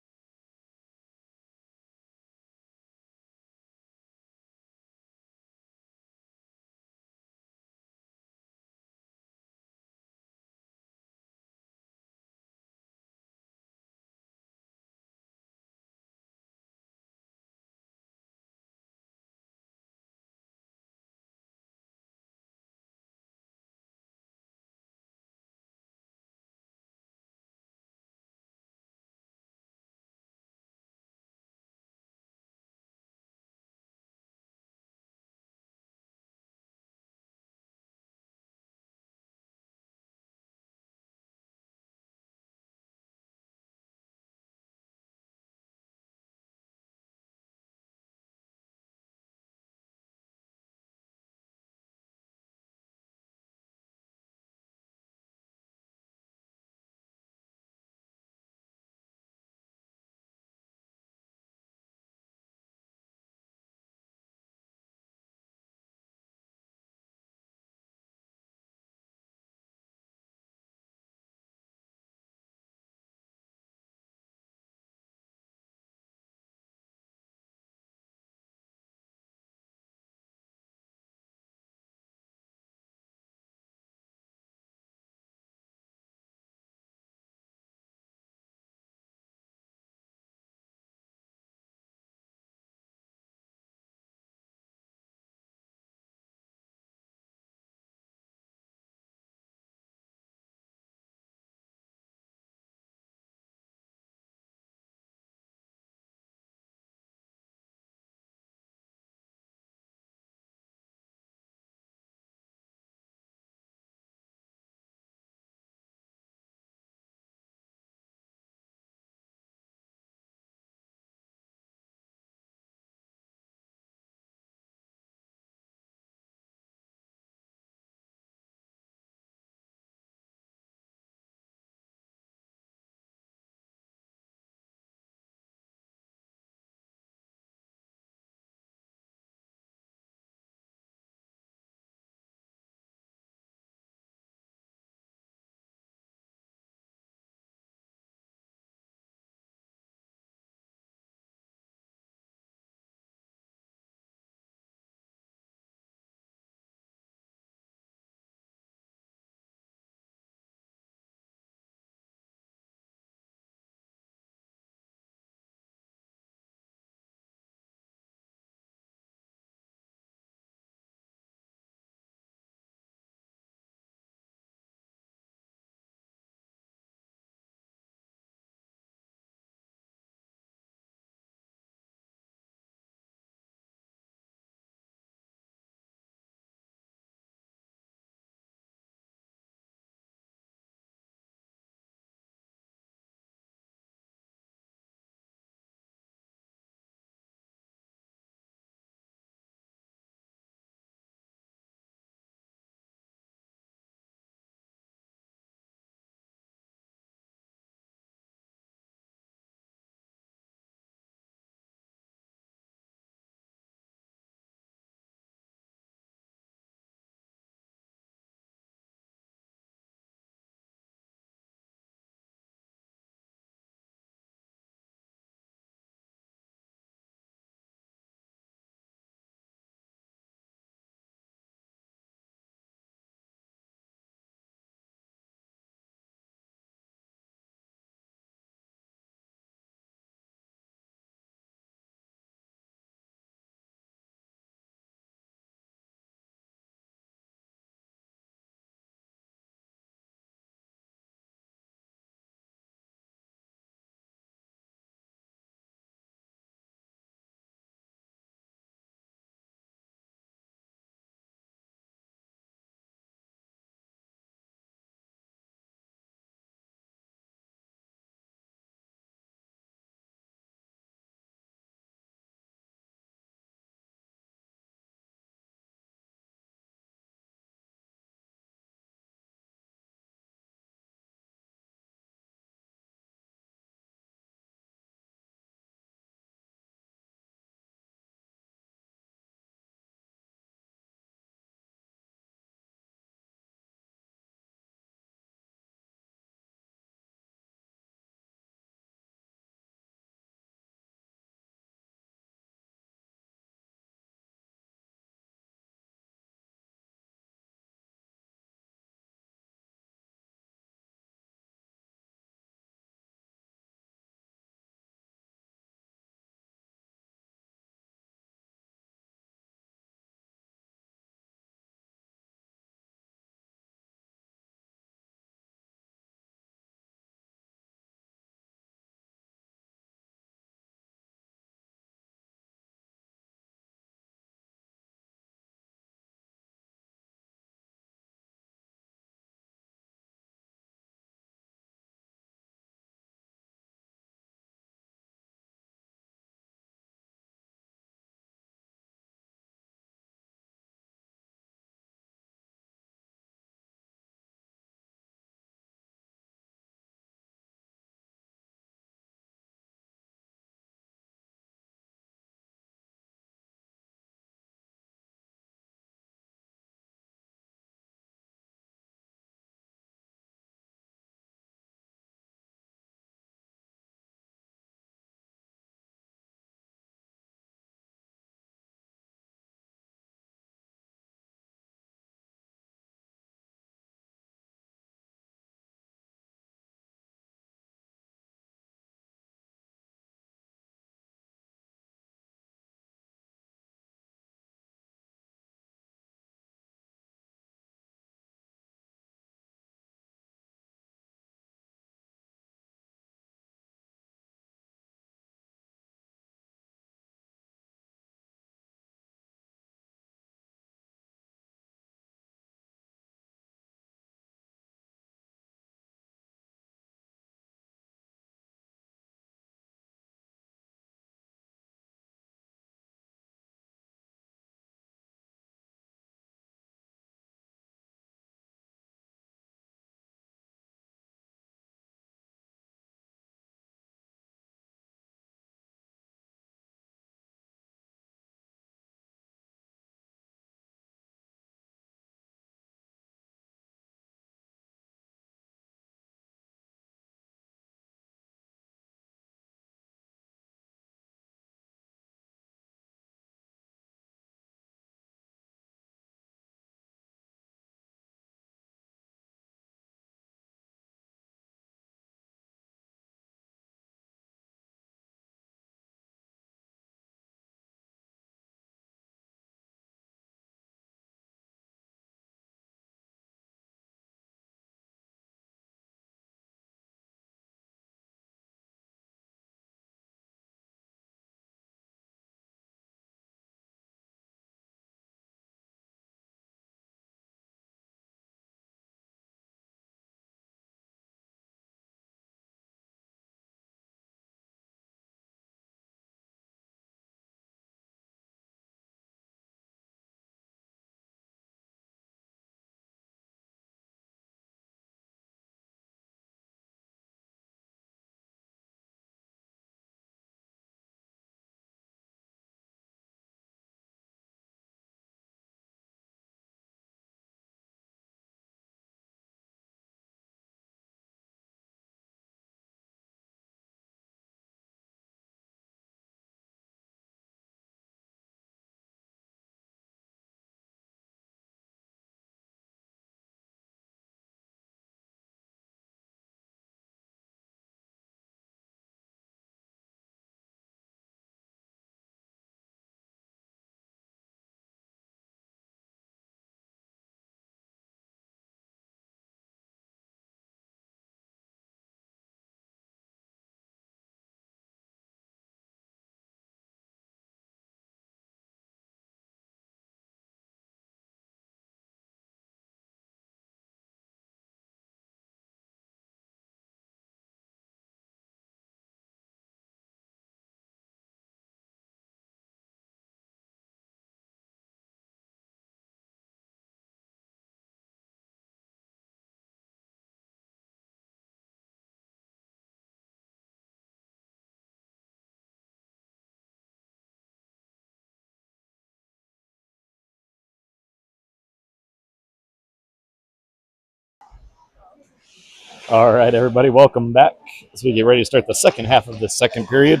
All right, everybody, welcome back as we get ready to start the second half of this second period.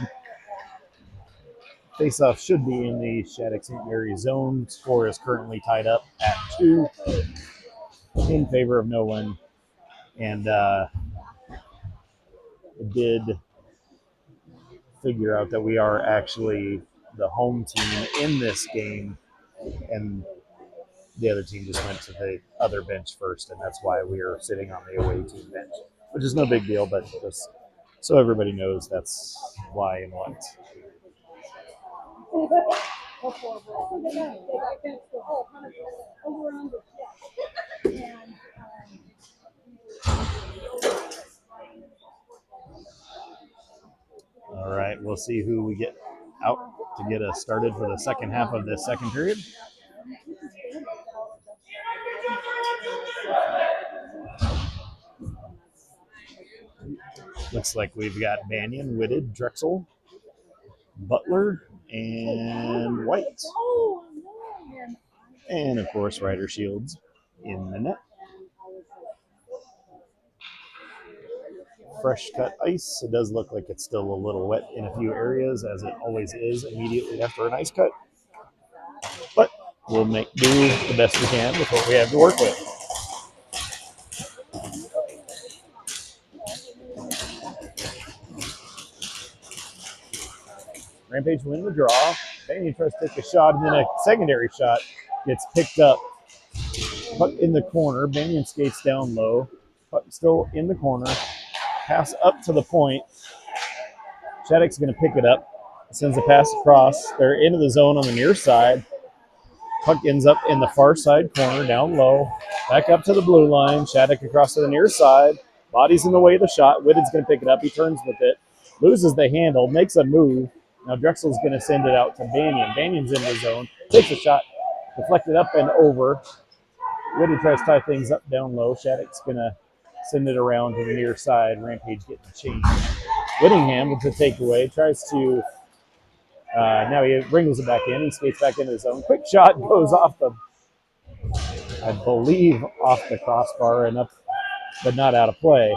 Face-off should be in the Shattuck St. Mary zone. Score is currently tied up at 2 in favor of no one. And did figure out that we are actually the home team in this game, and the other team just went to the other bench first, and that's why we are sitting on the away team bench, which is no big deal, but just so everybody knows that's why and what. All right, we'll see who we get out to get us started for the second half of this second period. Looks like we've got Banyan, Whitted, Drexel, Butler, and White. And, of course, Ryder Shields in the net. Fresh cut ice. It does look like it's still a little wet in a few areas, as it always is immediately after an ice cut. But we'll do the best we can with what we have to work with. Rampage win the draw. Banyan tries to take a shot, and then a secondary shot gets picked up. Puck in the corner. Banyan skates down low. Puck still in the corner. Pass up to the point. Shattuck's going to pick it up. Sends a pass across. They're into the zone on the near side. Puck ends up in the far side corner, down low. Back up to the blue line. Shattuck across to the near side. Body's in the way of the shot. Whitted's going to pick it up. He turns with it. Loses the handle. Makes a move. Now Drexel's going to send it out to Banyan. Banyan's in the zone. Takes a shot. Deflected up and over. Whitted tries to tie things up down low. Shattuck's going to send it around to the near side. Rampage getting the change. Whittingham with the takeaway. Tries to, now he wriggles it back in. He skates back into the zone. Quick shot goes off the, I believe, off the crossbar and up, but not out of play.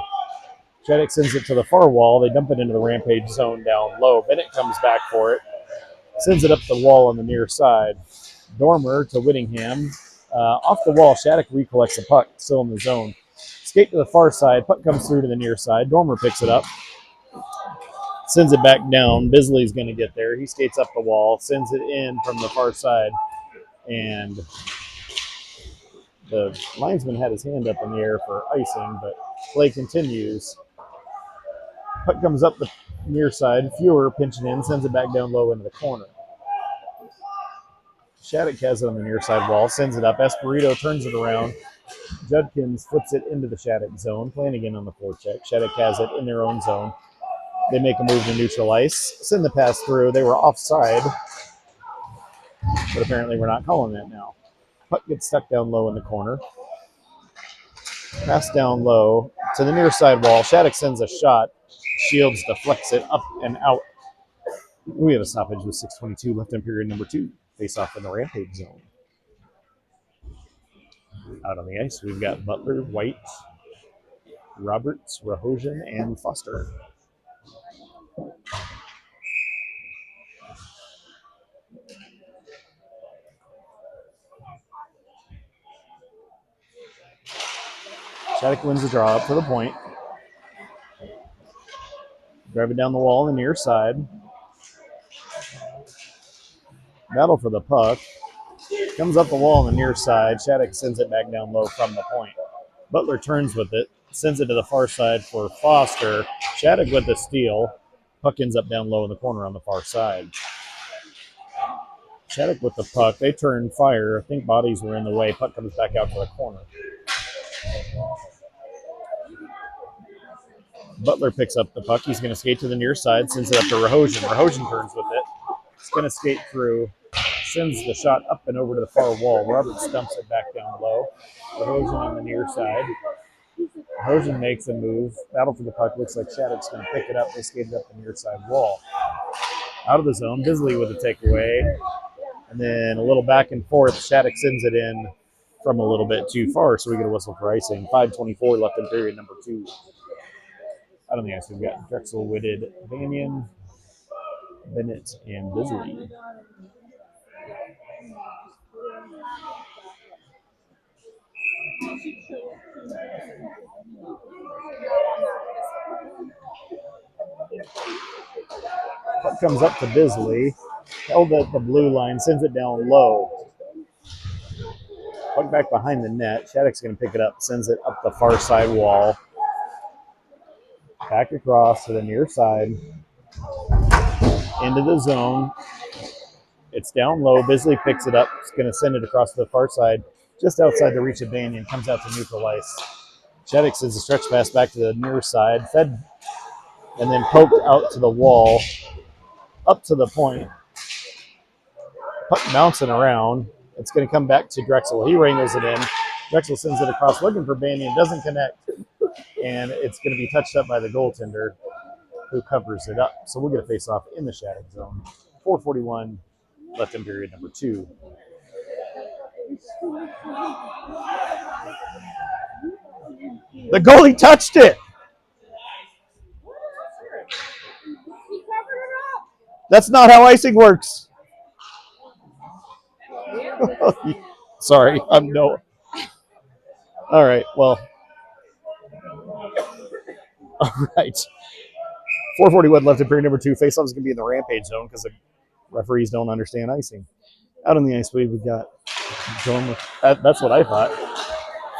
Shattuck sends it to the far wall. They dump it into the Rampage zone down low. Bennett comes back for it. Sends it up the wall on the near side. Dormer to Whittingham. Off the wall, Shattuck recollects the puck, still in the zone. Skate to the far side. Puck comes through to the near side. Dormer picks it up. Sends it back down. Bisley's going to get there. He skates up the wall. Sends it in from the far side. And the linesman had his hand up in the air for icing, but play continues. Puck comes up the near side. Fewer pinching in. Sends it back down low into the corner. Shattuck has it on the near side wall. Sends it up. Espirito turns it around. Judkins flips it into the Shattuck zone. Flanagan on the forecheck. Shattuck has it in their own zone. They make a move to neutral ice. Send the pass through. They were offside, but apparently we're not calling that now. Puck gets stuck down low in the corner. Pass down low to the near side wall. Shattuck sends a shot. Shields deflects it up and out. We have a stoppage with 6:22 left in period number 2. Face off in the Rampage zone. Out on the ice, we've got Butler, White, Roberts, Rahojan, and Foster. Shattuck wins the draw up to the point. Drive it down the wall on the near side. Battle for the puck. Comes up the wall on the near side. Shattuck sends it back down low from the point. Butler turns with it. Sends it to the far side for Foster. Shattuck with the steal. Puck ends up down low in the corner on the far side. Shattuck with the puck. They turn fire. I think bodies were in the way. Puck comes back out to the corner. Butler picks up the puck. He's going to skate to the near side. Sends it up to Rahojan. Rahojan turns with it. He's going to skate through. Sends the shot up and over to the far wall. Roberts dumps it back down low. Rahojan on the near side. Rahojan makes a move. Battle for the puck. Looks like Shattuck's going to pick it up. They skated up the near side wall. Out of the zone. Bisley with a takeaway. And then a little back and forth. Shattuck sends it in. from a little bit too far, so we get a whistle for icing. 5:24 left in period number 2. Out on the ice, we've got Drexel, Whitted, Banyan, Bennett, and Bisley. Puck comes up to Bisley, held at the blue line, sends it down low. Puck back behind the net. Shattuck's going to pick it up, sends it up the far side wall. Back across to the near side. Into the zone. It's down low. Bisley picks it up. It's going to send it across to the far side, just outside the reach of Banyan. Comes out to neutral ice. Shattuck sends a stretch pass back to the near side. Fed and then poked out to the wall. Up to the point. Puck bouncing around. It's going to come back to Drexel. He wrangles it in. Drexel sends it across, looking for Banyan. Doesn't connect. And it's going to be touched up by the goaltender, who covers it up. So we'll get a face-off in the Shattuck zone. 4:41 left in period number 2. The goalie touched it. That's not how icing works. Sorry, I'm no. All right, well. All right. 4:41 left in period number 2. Face-off is going to be in the Rampage zone because the referees don't understand icing. Out on the ice, we've got going with that's what I thought.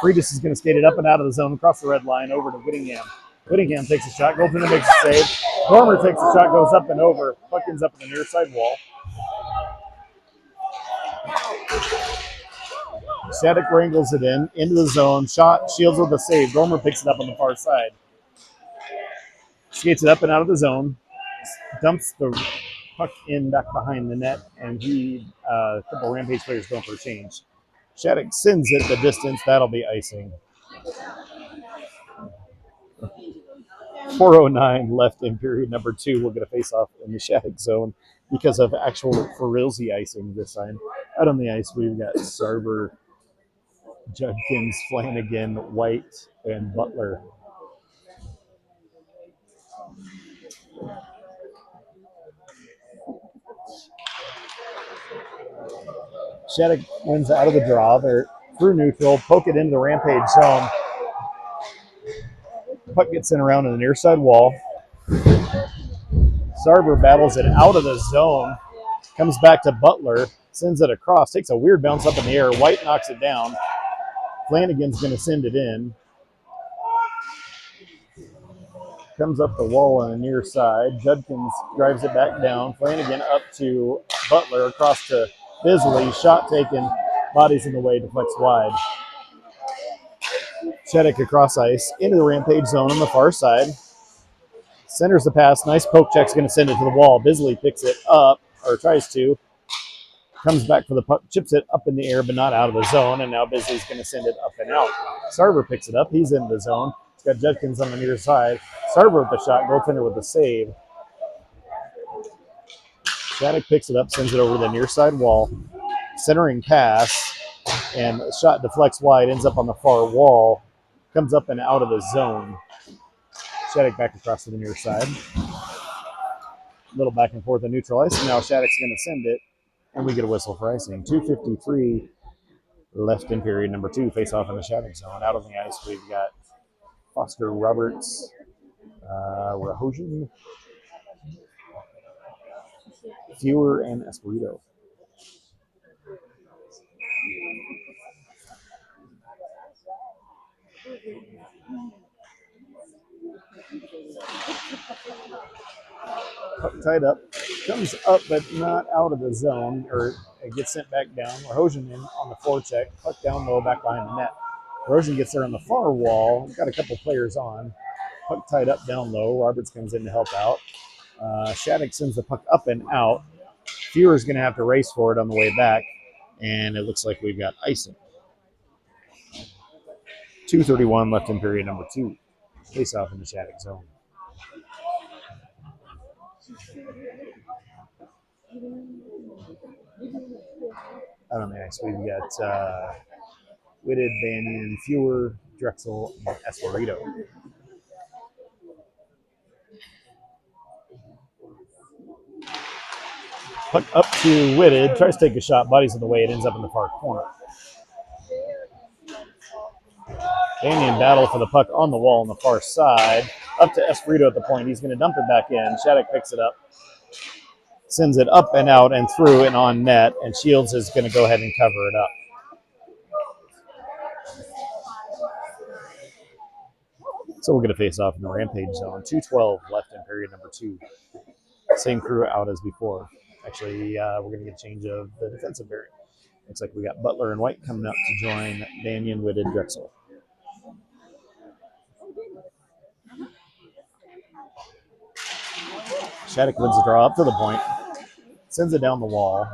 Freitas is going to skate it up and out of the zone, across the red line, over to Whittingham. Whittingham takes a shot, goaltender makes a save. Gormer takes a shot, goes up and over. Puck ends up in the near side wall. Shattuck wrangles it into the zone. Shot, shields with a save. Gormer picks it up on the far side. Skates it up and out of the zone. Dumps the puck in back behind the net, and a couple Rampage players going for a change. Shattuck sends it the distance. That'll be icing. 4:09 left in period number 2. We'll get a face-off in the Shattuck zone because of actual for realsy icing this time. Out on the ice, we've got Sarver, Judkins, Flanagan, White, and Butler. Shattuck wins out of the draw. They're through neutral, poke it into the Rampage zone. Puck gets sent around in the near side wall. Sarver battles it out of the zone. Comes back to Butler, sends it across, takes a weird bounce up in the air. White knocks it down. Flanagan's going to send it in. Comes up the wall on the near side. Judkins drives it back down. Flanagan up to Butler, across to Bisley. Shot taken, bodies in the way, deflects wide. Shattuck across ice, into the Rampage zone on the far side. Centers the pass. Nice poke check's going to send it to the wall. Bisley picks it up, or tries to. Comes back for the puck, chips it up in the air, but not out of the zone. And now Bisley's going to send it up and out. Sarver picks it up. He's in the zone. He's got Judkins on the near side. Sarver with the shot. Goaltender with the save. Shattuck picks it up, sends it over the near side wall. Centering pass. And the shot deflects wide, ends up on the far wall. Comes up and out of the zone. Shattuck back across to the near side. A little back and forth on neutral ice. And now Shattuck's going to send it. And we get a whistle for icing. 2:53 left in period number 2. Face off in the Shattuck zone. Out on the ice, we've got Foster, Roberts, Rahojian, Fewer, and Espirito. Puck tied up, comes up but not out of the zone, or it gets sent back down. Rahojian in on the forecheck, puck down low, back behind the net. Rahojian gets there on the far wall, got a couple players on. Puck tied up down low. Roberts comes in to help out. Shattuck sends the puck up and out. Fewer's going to have to race for it on the way back, and it looks like we've got icing. 2:31 left in period number 2. Face off in the Shattuck zone. Out on the ice, we've got Whitted, Banyan, Fewer, Drexel, and Esposito. Puck up to Whitted, tries to take a shot, bodies in the way, it ends up in the far corner. Banyan battle for the puck on the wall on the far side. Up to Esposito at the point. He's going to dump it back in. Shattuck picks it up. Sends it up and out and through and on net. And Shields is going to go ahead and cover it up. So we'll get a face-off in the Rampage zone. 2:12 left in period number 2. Same crew out as before. Actually, we're going to get a change of the defensive variant. Looks like we got Butler and White coming up to join Banyan, Whitted, Drexel. Shattuck wins the draw up to the point. Sends it down the wall.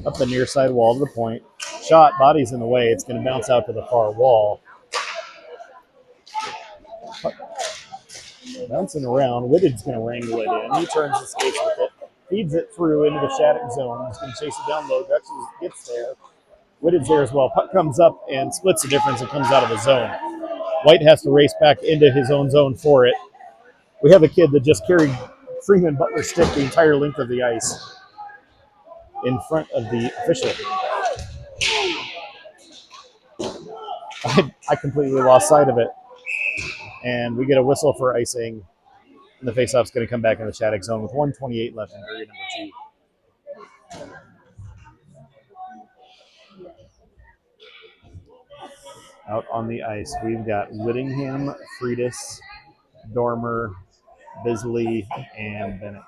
Up the near side wall to the point. Shot, body's in the way. It's going to bounce out to the far wall. Bouncing around. Whitted's going to wrangle it in. He turns the skates with it. Feeds it through into the Shattuck zone. He's going to chase it down low. Drexel gets there. Whitted's there as well. Puck comes up and splits the difference and comes out of the zone. White has to race back into his own zone for it. We have a kid that just carried Freeman Butler's stick the entire length of the ice in front of the official. I completely lost sight of it. And we get a whistle for icing. And the faceoff's going to come back in the Shattuck zone with 1:28 left in period number 2. Out on the ice, we've got Whittingham, Freitas, Dormer, Bisley, and Bennett.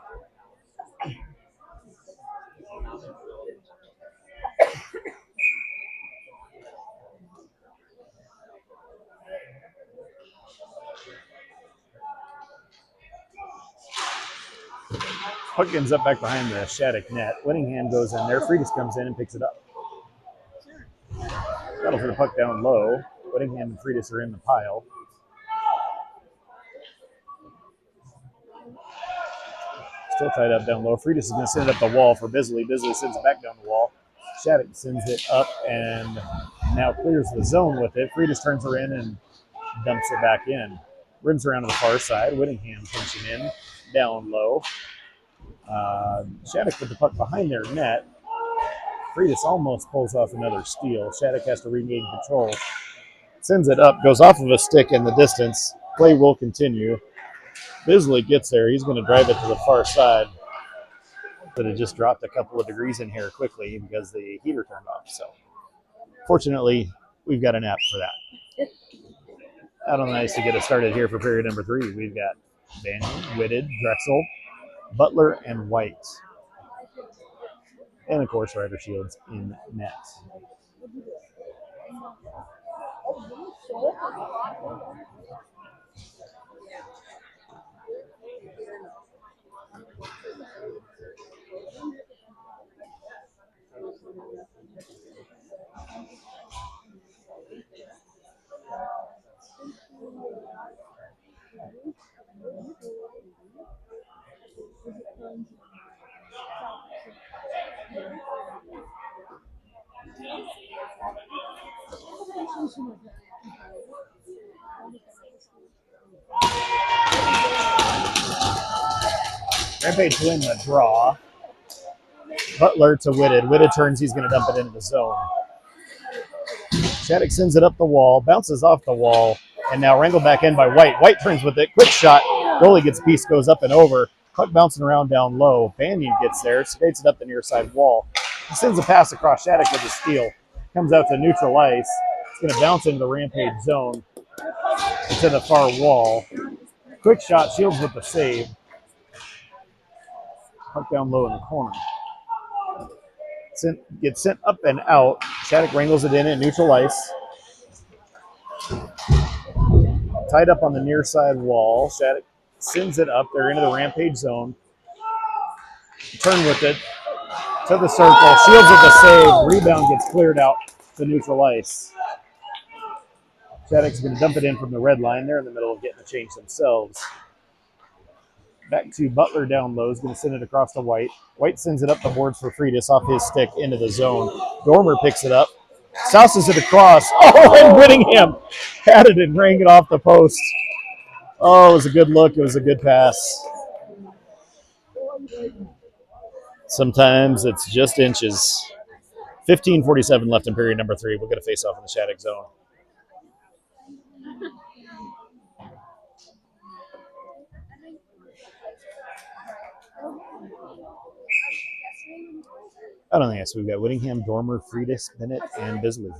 Puck ends up back behind the Shattuck net. Whittingham goes in there. Freitas comes in and picks it up. Battle for the puck down low. Whittingham and Freitas are in the pile. Still tied up down low. Freitas is going to send it up the wall for Bisley. Bisley sends it back down the wall. Shattuck sends it up and now clears the zone with it. Freitas turns her in and dumps it back in. Rims around to the far side. Whittingham pinching in down low. Shattuck with the puck behind their net. Freitas almost pulls off another steal. Shattuck has to regain control. Sends it up, goes off of a stick in the distance. Play will continue. Bisley gets there. He's going to drive it to the far side. But it just dropped a couple of degrees in here quickly because the heater turned off. So fortunately, we've got an app for that. Out on the ice to get us started here for period number 3. We've got Banyan, Whitted, Drexel, Butler, and White. And, of course, Ryder Shields in net. Rampage win the draw. Butler to Whitted. Whitted turns. He's going to dump it into the zone. Shattuck sends it up the wall, bounces off the wall, and now wrangled back in by White. White turns with it. Quick shot. Goalie gets a piece, goes up and over. Puck bouncing around down low. Banyan gets there, skates it up the near side wall. He sends a pass across Shattuck with a steal. Comes out to neutral ice. It's going to bounce into the Rampage zone to the far wall. Quick shot. Shields with the save. Puck down low in the corner. Gets sent up and out. Shattuck wrangles it in at neutral ice. Tied up on the near side wall. Shattuck sends it up. They're into the Rampage zone. Turn with it to the circle. Shields with the save. Rebound gets cleared out to neutral ice. Shattuck's going to dump it in from the red line. They're in the middle of getting the change themselves. Back to Butler down low. Is going to send it across to White. White sends it up the boards for Freitas off his stick into the zone. Dormer picks it up. Souses it across. Oh, and Whittingham had it and rang it off the post. Oh, it was a good look. It was a good pass. Sometimes it's just inches. 15:47 left in period number 3. We'll get a face-off in the Shattuck zone. I don't think so. We've got Whittingham, Dormer, Freitas, Bennett, and Bisley.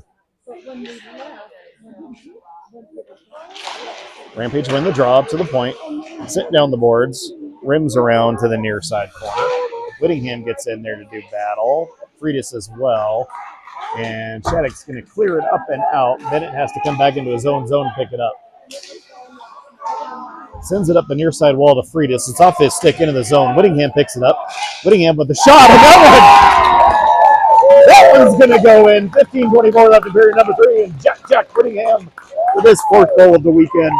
Rampage win the draw up to the point. Sent down the boards. Rims around to the near side corner. Whittingham gets in there to do battle. Freitas as well. And Shattuck's going to clear it up and out. Bennett has to come back into his own zone and pick it up. Sends it up the near side wall to Freitas. It's off his stick into the zone. Whittingham picks it up. Whittingham with the shot. And that one's going to go in. 15:24 left in period number 3. And Jack Whittingham with his 4th goal of the weekend.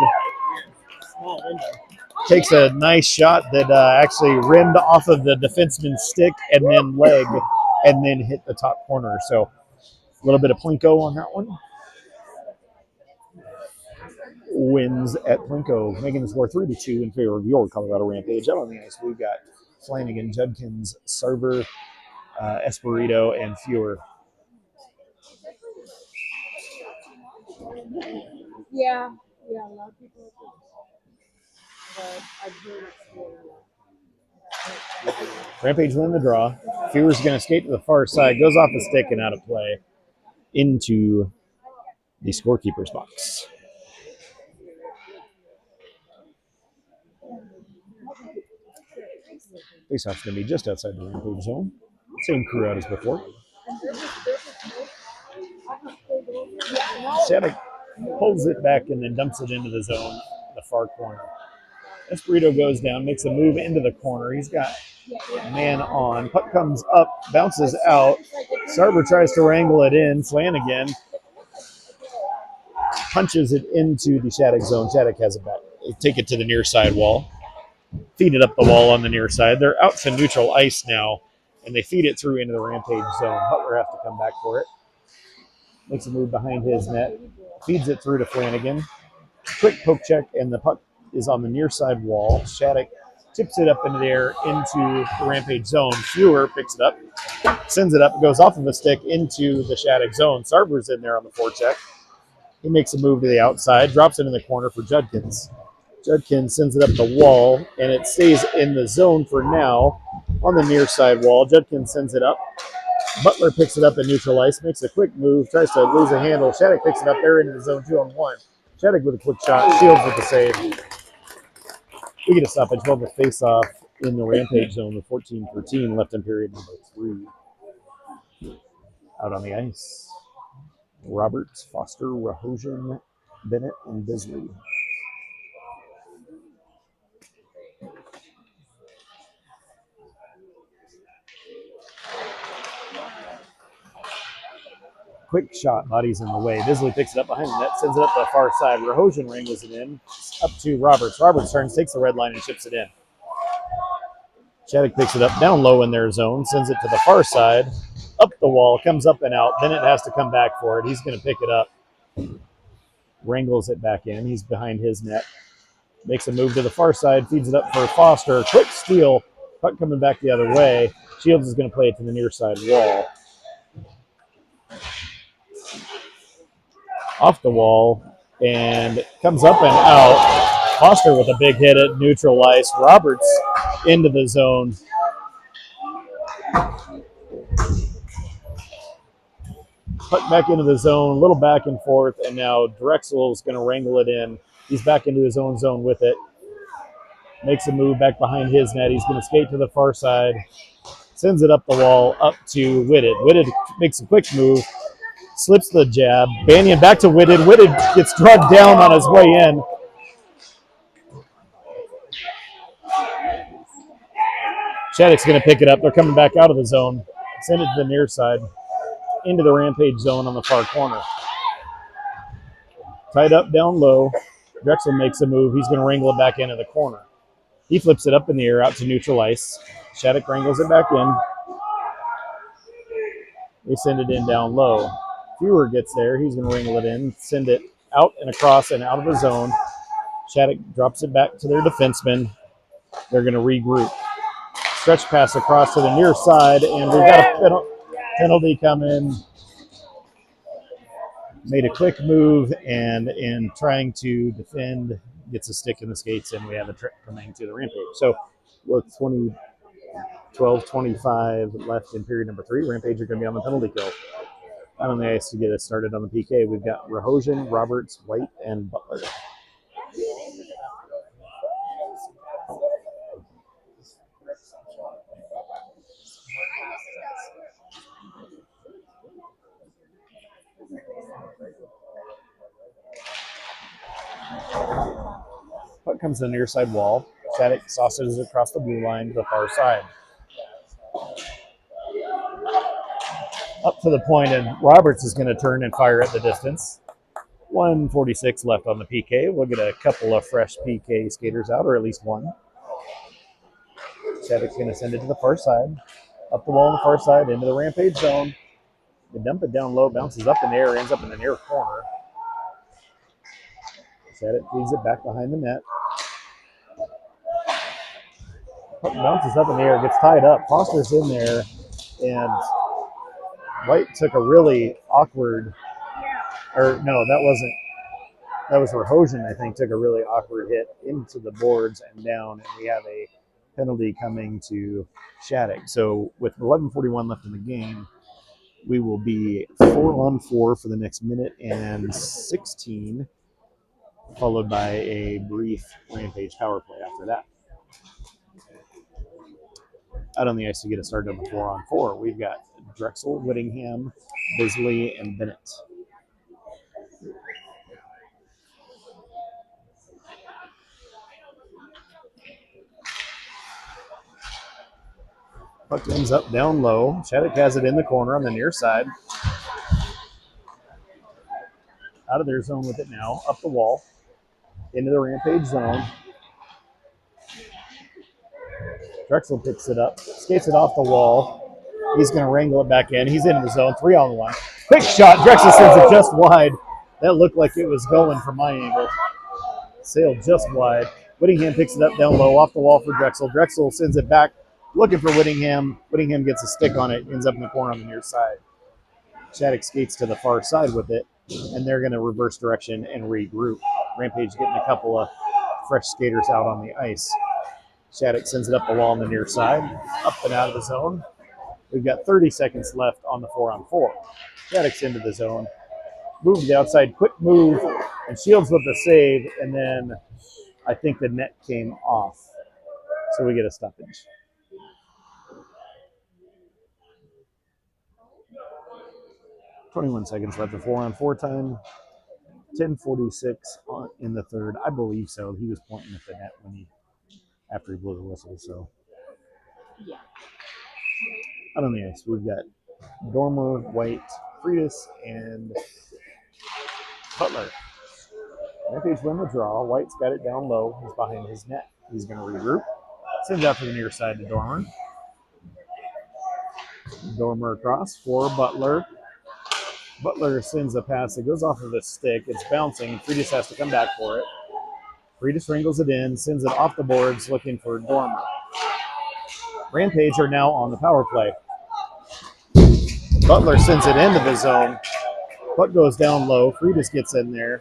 Takes a nice shot that actually rimmed off of the defenseman's stick and then leg and then hit the top corner. So a little bit of Plinko on that one. Wins at Plinko, making the score 3-2 in favor of your Colorado Rampage. Out on the ice, we've got Flanagan, Judkins, Server, Espirito, and Fewer. Yeah, a lot of people are good. But I've heard it's Rampage win the draw. Fewer's going to skate to the far side, goes off the stick and out of play into the scorekeeper's box. Faceoff's going to be just outside the Rampage zone. Same crew out as before. Shattuck pulls it back and then dumps it into the zone, the far corner. Espirito goes down, makes a move into the corner. He's got a man on. Puck comes up, bounces out. Sarver tries to wrangle it in. Flanagan punches it into the Shattuck zone. Shattuck has it back. They take it to the near side wall. Feed it up the wall on the near side. They're out to neutral ice now, and they feed it through into the Rampage zone. Butler has to come back for it. Makes a move behind his net. Feeds it through to Flanagan. Quick poke check, and the puck is on the near side wall. Shattuck tips it up into the air into the Rampage zone. Fewer picks it up, sends it up, goes off of the stick into the Shattuck zone. Sarver's in there on the forecheck. He makes a move to the outside, drops it in the corner for Judkins. Judkins sends it up the wall, and it stays in the zone for now on the near side wall. Judkins sends it up. Butler picks it up in neutral ice, makes a quick move, tries to lose a handle. Shattuck picks it up there into the zone 2-on-1. Shattuck with a quick shot, Shields with the save. We get a stoppage while the face-off in the Rampage zone with 14:13 left in period number 3. Out on the ice, Roberts, Foster, Rahosian, Bennett, and Bisley. Quick shot, bodies in the way. Bisley picks it up behind the net, sends it up the far side. Rahosian wrangles it in, up to Roberts. Roberts turns, takes the red line, and ships it in. Shattuck picks it up down low in their zone, sends it to the far side, up the wall, comes up and out. Bennett has to come back for it. He's going to pick it up. Wrangles it back in. He's behind his net. Makes a move to the far side, feeds it up for Foster. Quick steal, puck coming back the other way. Shields is going to play it to the near side wall. Off the wall and comes up and out. Foster with a big hit at neutral ice. Roberts into the zone. Puck back into the zone, a little back and forth, and now Drexel is going to wrangle it in. He's back into his own zone with it. Makes a move back behind his net. He's going to skate to the far side. Sends it up the wall, up to Whitted. Whitted makes a quick move. Slips the jab. Banyan back to Whitted. Whitted gets dragged down on his way in. Shattuck's going to pick it up. They're coming back out of the zone. Send it to the near side. Into the Rampage zone on the far corner. Tied up down low. Drexel makes a move. He's going to wrangle it back into the corner. He flips it up in the air out to neutral ice. Shattuck wrangles it back in. They send it in down low. Fewer gets there. He's going to wrangle it in, send it out and across and out of the zone. Shattuck drops it back to their defenseman. They're going to regroup. Stretch pass across to the near side, and we've got a penalty coming. Made a quick move, and in trying to defend, gets a stick in the skates, and we have a trip coming to the Rampage. So with 12:25 left in period number 3, Rampage are going to be on the penalty kill. Out on the ice to get us started on the PK, we've got Rahojian, Roberts, White, and Butler. Puck comes to the near side wall. Shattuck sausages across the blue line to the far side. Up to the point, and Roberts is going to turn and fire at the distance. 1:46 left on the PK. We'll get a couple of fresh PK skaters out, or at least one. Shattuck's going to send it to the far side. Up the wall on the far side, into the Rampage zone. They dump it down low, bounces up in the air, ends up in the near corner. Shattuck feeds it back behind the net. Puck bounces up in the air, gets tied up. Foster's in there, and White took a really awkward, or no, that was Rahojian, I think, took a really awkward hit into the boards and down, and we have a penalty coming to Shattuck. So with 11:41 left in the game, we will be 4-on-4 for the next minute and 16, followed by a brief Rampage power play after that. Out on the ice to get us started on the 4-on-4, we've got Drexel, Whittingham, Bisley, and Bennett. Puck ends up down low. Shattuck has it in the corner on the near side. Out of their zone with it now, up the wall, into the Rampage zone. Drexel picks it up, skates it off the wall. He's going to wrangle it back in. He's into the zone, 3-on-1. Quick shot. Drexel sends it just wide. That looked like it was going from my angle. Sailed just wide. Whittingham picks it up down low, off the wall for Drexel. Drexel sends it back, looking for Whittingham. Whittingham gets a stick on it, ends up in the corner on the near side. Shattuck skates to the far side with it, and they're going to reverse direction and regroup. Rampage getting a couple of fresh skaters out on the ice. Shattuck sends it up the wall on the near side, up and out of the zone. We've got 30 seconds left on the 4-on-4. Shattuck's into the zone. Move to the outside, quick move, and Shields with the save, and then I think the net came off. So we get a stoppage. .21 seconds left of 4-on-4 time. 10:46 in the third. I believe so. He was pointing at the net after he blew the whistle. So, Yeah. out on the ice, we've got Dormer, White, Freitas, and Butler. Rampage win the draw. White's got it down low. He's behind his net. He's going to regroup. Sends out to the near side to Dormer. Dormer across for Butler. Butler sends a pass. It goes off of the stick. It's bouncing. Freitas has to come back for it. Freitas wrangles it in, sends it off the boards, looking for Dormer. Rampage are now on the power play. Butler sends it into the zone. Puck goes down low. Freitas gets in there.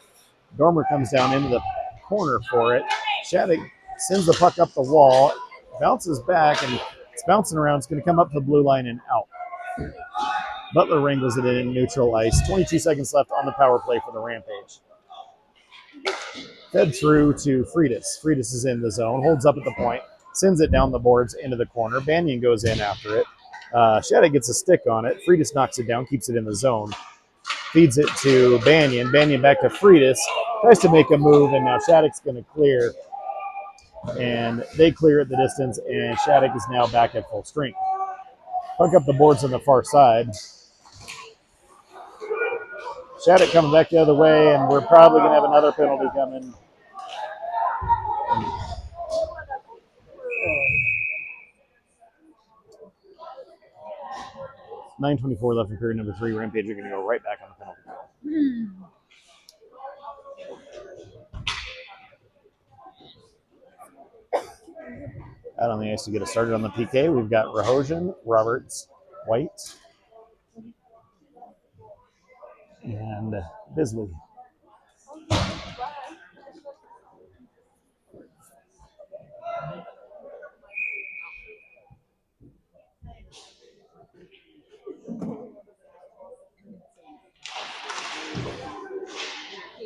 Dormer comes down into the corner for it. Shattuck sends the puck up the wall, bounces back, and it's bouncing around. It's going to come up the blue line and out. Butler wrangles it in neutral ice. 22 seconds left on the power play for the Rampage. Fed through to Freitas. Freitas is in the zone, holds up at the point, sends it down the boards into the corner. Banyan goes in after it. Shattuck gets a stick on it. Freitas knocks it down, keeps it in the zone. Feeds it to Banyan. Banyan back to Freitas. Tries to make a move, and now Shattuck's going to clear. And they clear at the distance, and Shattuck is now back at full strength. Puck up the boards on the far side. Shattuck coming back the other way, and we're probably going to have another penalty coming. 9:24 left in period number 3. Rampage are going to go right back on the penalty kill. Out on the ice to get us started on the PK, we've got Rahojan, Roberts, White, and Bisley.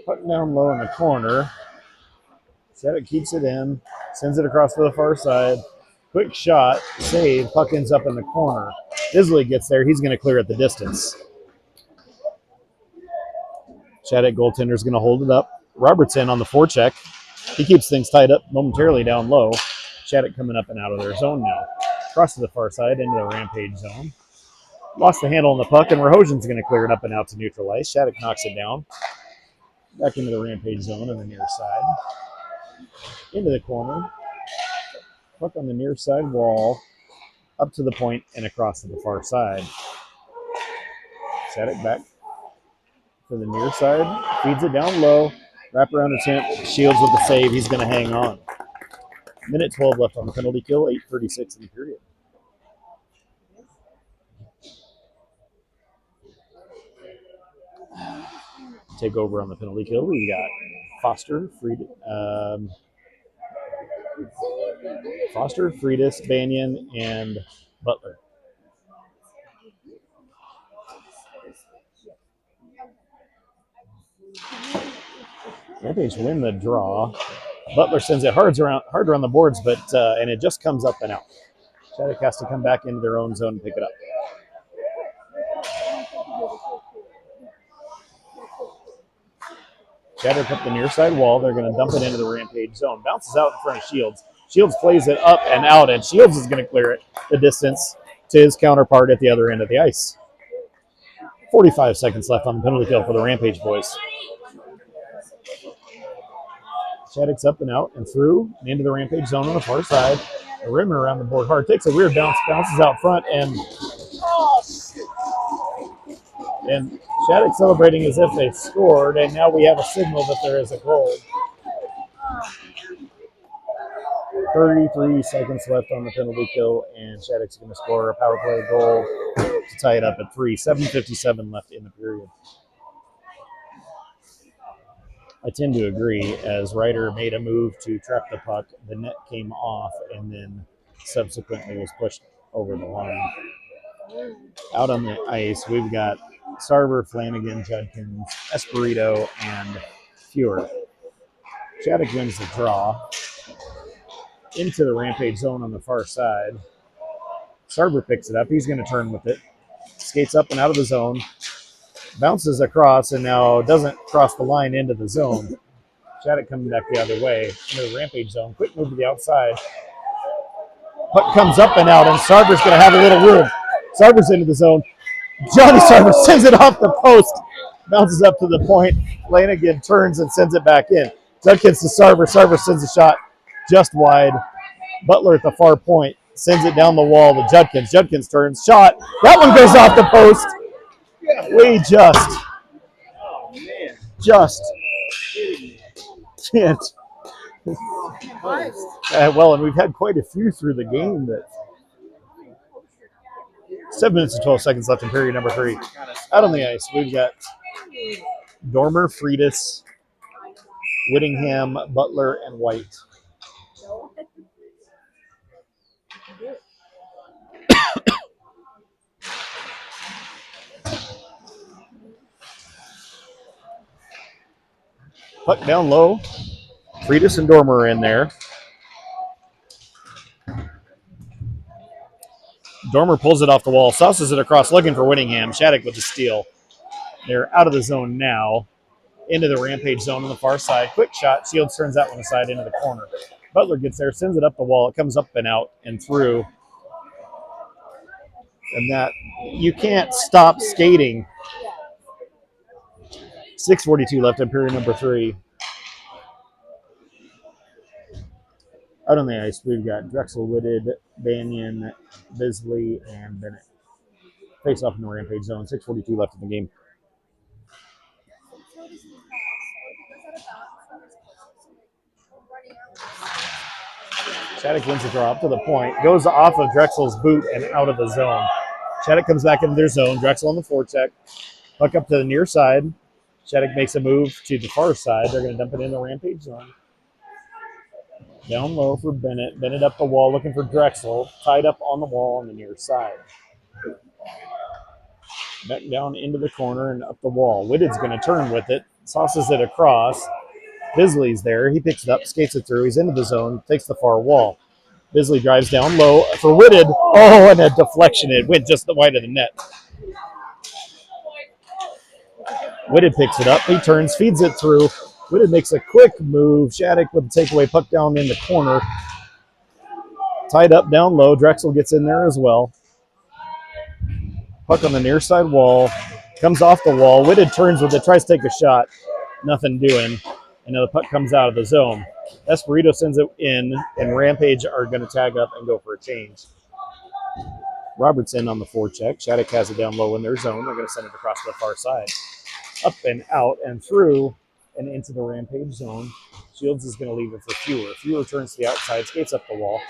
Puck down low in the corner. Shattuck keeps it in, sends it across to the far side. Quick shot, save, puck ends up in the corner. Bisley gets there, he's going to clear at the distance. Shattuck goaltender's going to hold it up. Robertson on the forecheck. He keeps things tied up momentarily down low. Shattuck coming up and out of their zone now. Across to the far side into the Rampage zone. Lost the handle on the puck, and Rahojan's going to clear it up and out to neutral ice. Shattuck knocks it down. Back into the Rampage zone on the near side. Into the corner. Puck on the near side wall. Up to the point and across to the far side. Shattuck back to the near side. Feeds it down low. Wraparound attempt. Shields with the save. He's going to hang on. Minute 12 left on the penalty kill. 8:36 in the period. Take over on the penalty kill. We got Foster, Friedis, Banyan, and Butler. Rampage win the draw. Butler sends it hard around the boards, but and it just comes up and out. Shattuck has to come back into their own zone and pick it up. Shattuck up the near side wall. They're going to dump it into the Rampage zone. Bounces out in front of Shields. Shields plays it up and out, and Shields is going to clear it the distance to his counterpart at the other end of the ice. 45 seconds left on the penalty kill for the Rampage boys. Shattuck's up and out and through and into the Rampage zone on the far side. The rim around the board hard. Takes a weird bounce, bounces out front, and Shattuck celebrating as if they scored, and now we have a signal that there is a goal. 33 seconds left on the penalty kill, and Shattuck's going to score a power play goal to tie it up at 3. 7:57 left in the period. I tend to agree, as Ryder made a move to trap the puck, the net came off and then subsequently was pushed over the line. Out on the ice, we've got Sarver, Flanagan, Judkins, Espirito, and Fewer. Shattuck wins the draw. Into the Rampage zone on the far side. Sarver picks it up. He's going to turn with it. Skates up and out of the zone. Bounces across and now doesn't cross the line into the zone. Shattuck coming back the other way into the Rampage zone. Quick move to the outside. Puck comes up and out, and Sarver's going to have a little room. Sarver's into the zone. Johnny Sarver sends it off the post. Bounces up to the point. Flanagan turns and sends it back in. Judkins to Sarver. Sarver sends a shot just wide. Butler at the far point sends it down the wall to Judkins. Judkins turns. Shot. That one goes off the post. We just can't. Well, and we've had quite a few through the game. That 7 minutes and 12 seconds left in period number 3. Out on the ice, we've got Dormer, Friedis, Whittingham, Butler, and White. Puck down low. Friedis and Dormer are in there. Dormer pulls it off the wall, sauces it across, looking for Whittingham. Shattuck with the steal. They're out of the zone now. Into the Rampage zone on the far side. Quick shot. Shields turns that one aside into the corner. Butler gets there, sends it up the wall. It comes up and out and through. And that, you can't stop skating. 6:42 left in period number 3. Out on the ice, we've got Drexel, Whitted, Banyan, Bisley, and Bennett. Face off in the Rampage zone. 6:42 left in the game. Shattuck wins the draw up to the point. Goes off of Drexel's boot and out of the zone. Shattuck comes back into their zone. Drexel on the forecheck. Puck up to the near side. Shattuck makes a move to the far side. They're going to dump it in the Rampage zone. Down low for Bennett. Bennett up the wall looking for Drexel. Tied up on the wall on the near side. Back down into the corner and up the wall. Whitted's going to turn with it. Sauces it across. Bisley's there. He picks it up, skates it through. He's into the zone, takes the far wall. Bisley drives down low for Whitted. Oh, and a deflection. It went just the wide of the net. Whitted picks it up. He turns, feeds it through. Whitted makes a quick move. Shattuck with the takeaway, puck down in the corner. Tied up down low. Drexel gets in there as well. Puck on the near side wall. Comes off the wall. Whitted turns with it, tries to take a shot. Nothing doing. And now the puck comes out of the zone. Esperito sends it in, and Rampage are going to tag up and go for a change. Robertson on the forecheck. Shattuck has it down low in their zone. They're going to send it across to the far side. Up and out and through and into the Rampage zone. Shields is going to leave it for Fewer. Fewer turns to the outside, skates up the wall.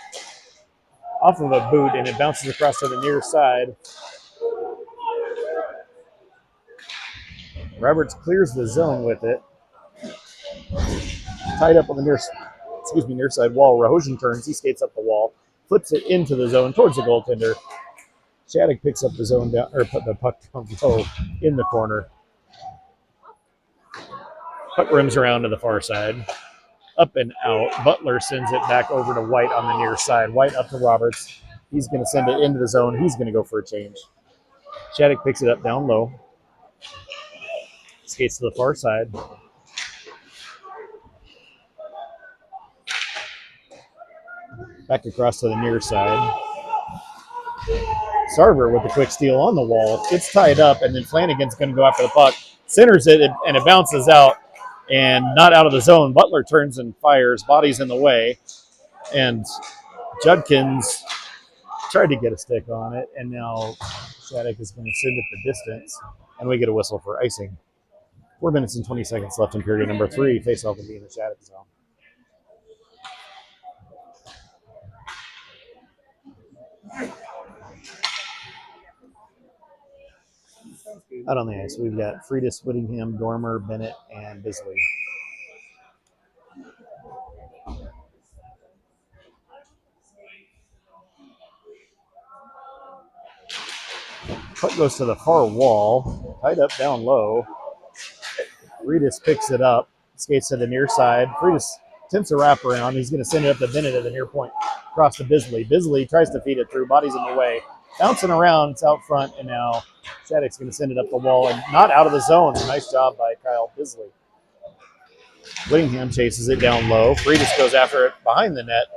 Off of a boot, and it bounces across to the near side. Roberts clears the zone with it. Tied up on the near side wall. Rahojian turns. He skates up the wall, flips it into the zone towards the goaltender. Shattuck picks up the zone down, or put the puck down low in the corner. Puck rims around to the far side. Up and out. Butler sends it back over to White on the near side. White up to Roberts. He's going to send it into the zone. He's going to go for a change. Shattuck picks it up down low. Skates to the far side. Back across to the near side. Sarver with the quick steal on the wall. It's tied up, and then Flanagan's going to go after the puck. Centers it, and it bounces out, and not out of the zone. Butler turns and fires. Body's in the way. And Judkins tried to get a stick on it, and now Shattuck is going to send it the distance, and we get a whistle for icing. 4 minutes and 20 seconds left in period number 3. Face-off will be in the Shattuck zone. Out on the ice, we've got Friedis, Whittingham, Dormer, Bennett, and Bisley. Puck goes to the far wall, tied up down low. Friedis picks it up, skates to the near side. Friedis attempts a wraparound. He's going to send it up to Bennett at the near point, across to Bisley. Bisley tries to feed it through, body's in the way. Bouncing around, it's out front, and now Shattuck's going to send it up the wall and not out of the zone. Nice job by Kyle Bisley. Whittingham chases it down low. Friedis goes after it behind the net.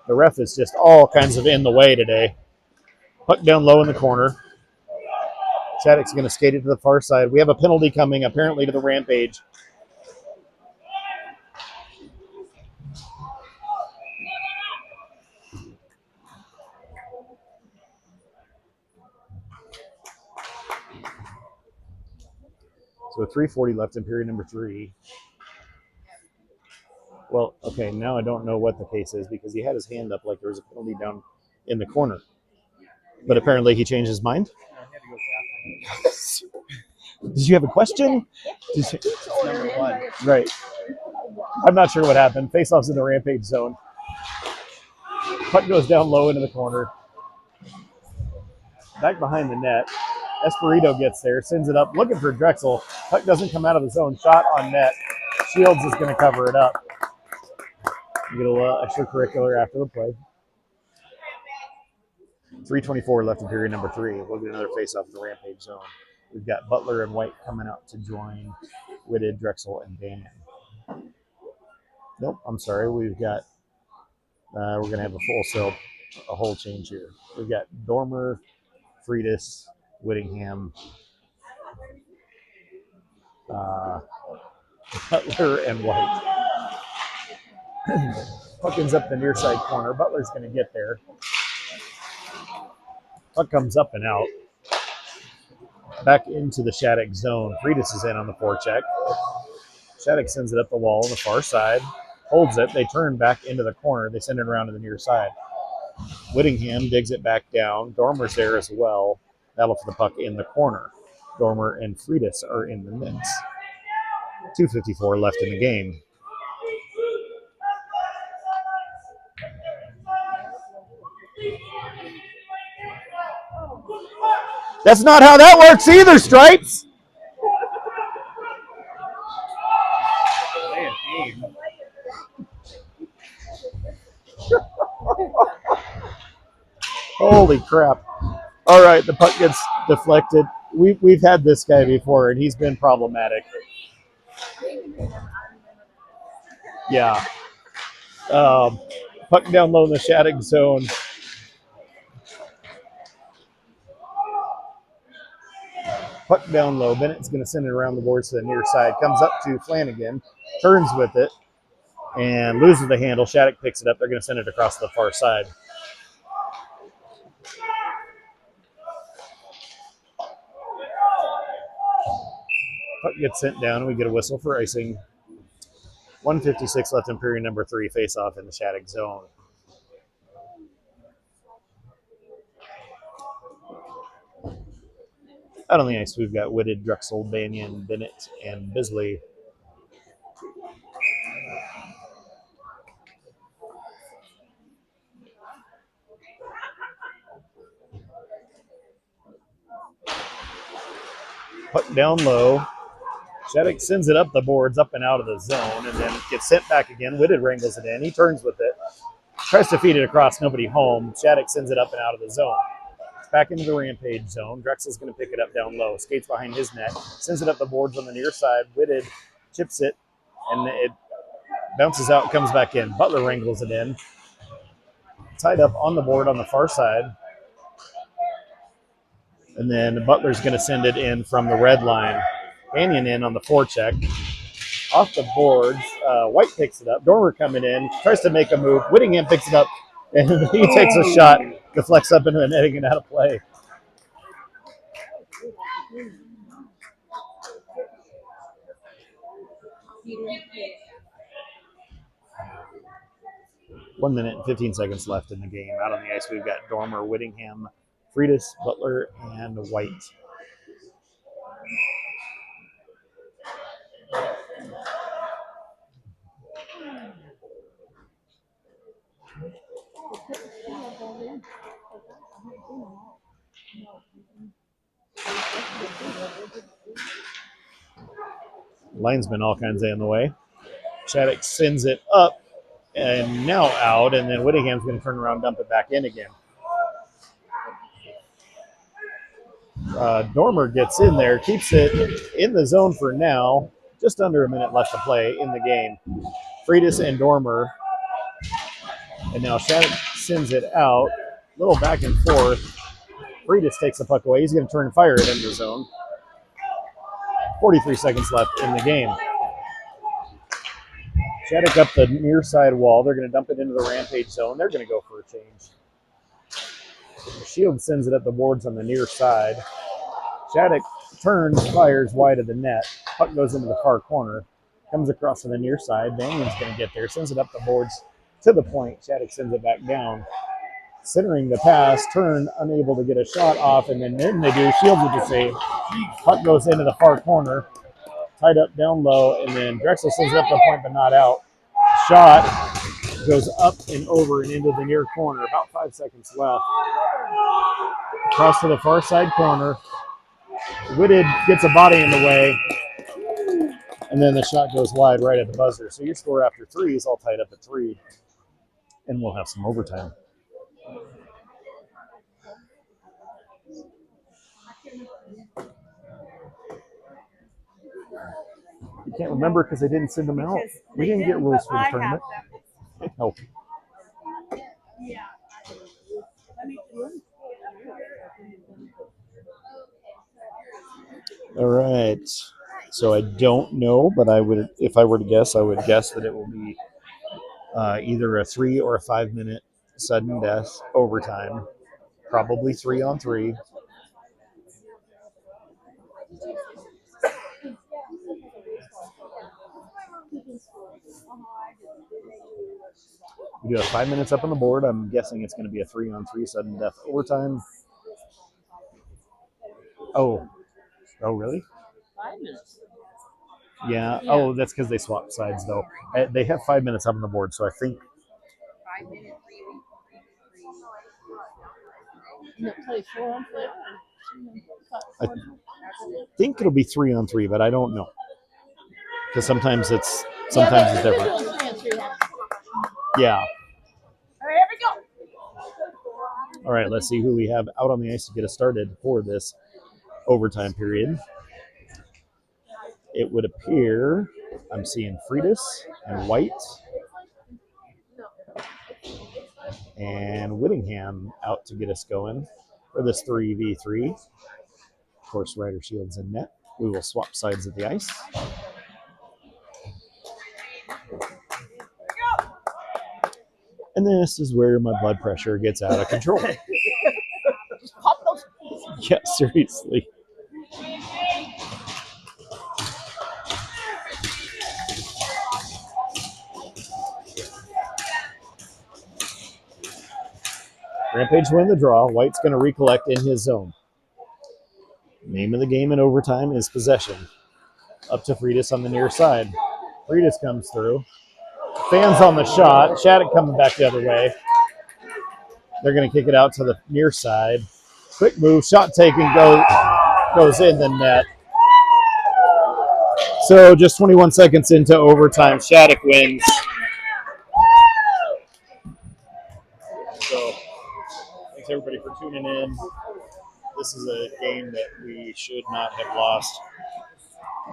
The ref is just all kinds of in the way today. Puck down low in the corner. Shattuck's going to skate it to the far side. We have a penalty coming, apparently, to the Rampage. So 3:40 left in period number 3. Well, okay, now I don't know what the case is because he had his hand up like there was a penalty down in the corner. But apparently he changed his mind. Did you have a question? Number 1. Right. I'm not sure what happened. Face-off's in the Rampage zone. Puck goes down low into the corner. Back behind the net. Esperito gets there, sends it up, looking for Drexel. Puck doesn't come out of the zone. Shot on net. Shields is going to cover it up. You get a little extracurricular after the play. 3:24 left in period number 3. We'll get another face-off in the Rampage zone. We've got Butler and White coming out to join Whitted, Drexel, and Banyan. Nope, I'm sorry. We've got, we're going to have a whole change here. We've got Dormer, Friedis, Whittingham, Butler, and White. Puck ends up the near side corner. Butler's going to get there. Puck comes up and out. Back into the Shattuck zone. Freitas is in on the forecheck. Shattuck sends it up the wall on the far side. Holds it. They turn back into the corner. They send it around to the near side. Whittingham digs it back down. Dormer's there as well. Battle for the puck in the corner. Dormer and Freitas are in the mix. 2:54 left in the game. That's not how that works either, Stripes. Holy crap. All right, the puck gets deflected. We've had this guy before, and he's been problematic. Yeah. Puck down low in the Shattuck zone. Puck down low. Bennett's going to send it around the boards to the near side. Comes up to Flanagan. Turns with it. And loses the handle. Shattuck picks it up. They're going to send it across the far side. Puck gets sent down, and we get a whistle for icing. 1:56 left in period number 3. Face-off in the Shattuck zone. Out on the ice, we've got Whitted, Drexel, Banyan, Bennett, and Bisley. Puck down low. Shattuck sends it up the boards, up and out of the zone, and then it gets sent back again. Whitted wrangles it in. He turns with it. Tries to feed it across, nobody home. Shattuck sends it up and out of the zone. It's back into the Rampage zone. Drexel's going to pick it up down low. Skates behind his net. Sends it up the boards on the near side. Whitted chips it, and it bounces out and comes back in. Butler wrangles it in. Tied up on the board on the far side. And then Butler's going to send it in from the red line. Banyan in on the forecheck. Off the boards. White picks it up. Dormer coming in. Tries to make a move. Whittingham picks it up. And he takes a shot. Deflects up into the netting and out of play. One minute and 15 seconds left in the game. Out on the ice, we've got Dormer, Whittingham, Freitas, Butler, and White. Linesman all kinds of in the way. Shattuck sends it up and now out, and then Whittingham's going to turn around and dump it back in again. Dormer gets in there, keeps it in the zone for now. Just under a minute left to play in the game. Freitas and Dormer. And now Shattuck sends it out. A little back and forth. Freitas takes the puck away. He's going to turn and fire it into the zone. 43 seconds left in the game. Shattuck up the near side wall. They're going to dump it into the Rampage zone. They're going to go for a change. Shield sends it up the boards on the near side. Shattuck turns, fires wide of the net. Puck goes into the far corner. Comes across to the near side. Banyan's going to get there. Sends it up the boards to the point. Shattuck sends it back down. Centering the pass, turn, unable to get a shot off, and then they do. Shields with the save. Puck goes into the far corner. Tied up down low, and then Drexel sends it up the point, but not out. Shot goes up and over and into the near corner. About 5 seconds left. Across to the far side corner. Whitted gets a body in the way, and then the shot goes wide right at the buzzer. So your score after 3 is all tied up at 3, and we'll have some overtime. You can't remember because they didn't send them out. We didn't get rules for the tournament. No. All right. So I don't know, but I would, if I were to guess, I would guess that it will be either a 3 or a 5 minute sudden death overtime. Probably 3-on-3. We do have 5 minutes up on the board. I'm guessing it's going to be a 3-on-3 sudden death overtime. Oh, really? 5 minutes. Yeah. Yeah. Oh, that's because they swapped sides, though. They have 5 minutes up on the board, so I think. 5 minutes. No, play 4-on-4. I think it'll be 3-on-3, but I don't know because sometimes it's different. Yeah. All right, here we go. All right, let's see who we have out on the ice to get us started for this overtime period. It would appear I'm seeing Freitas and White and Whittingham out to get us going for this 3v3. Of course, Ryder Shields in net. We will swap sides of the ice. And this is where my blood pressure gets out of control. Just pop those. Yeah, seriously. Rampage win the draw. White's going to recollect in his zone. Name of the game in overtime is possession. Up to Freitas on the near side. Freitas comes through. Fans on the shot. Shattuck coming back the other way. They're going to kick it out to the near side. Quick move. Shot taken goes in the net. So just 21 seconds into overtime, Shattuck wins. So thanks everybody for tuning in. This is a game that we should not have lost.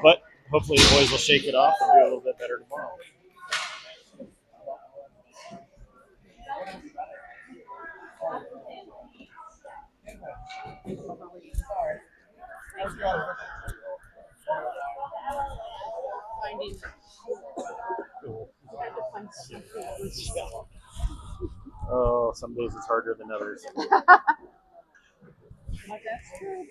But hopefully the boys will shake it off and do a little bit better tomorrow. Oh, some days it's harder than others. That's true.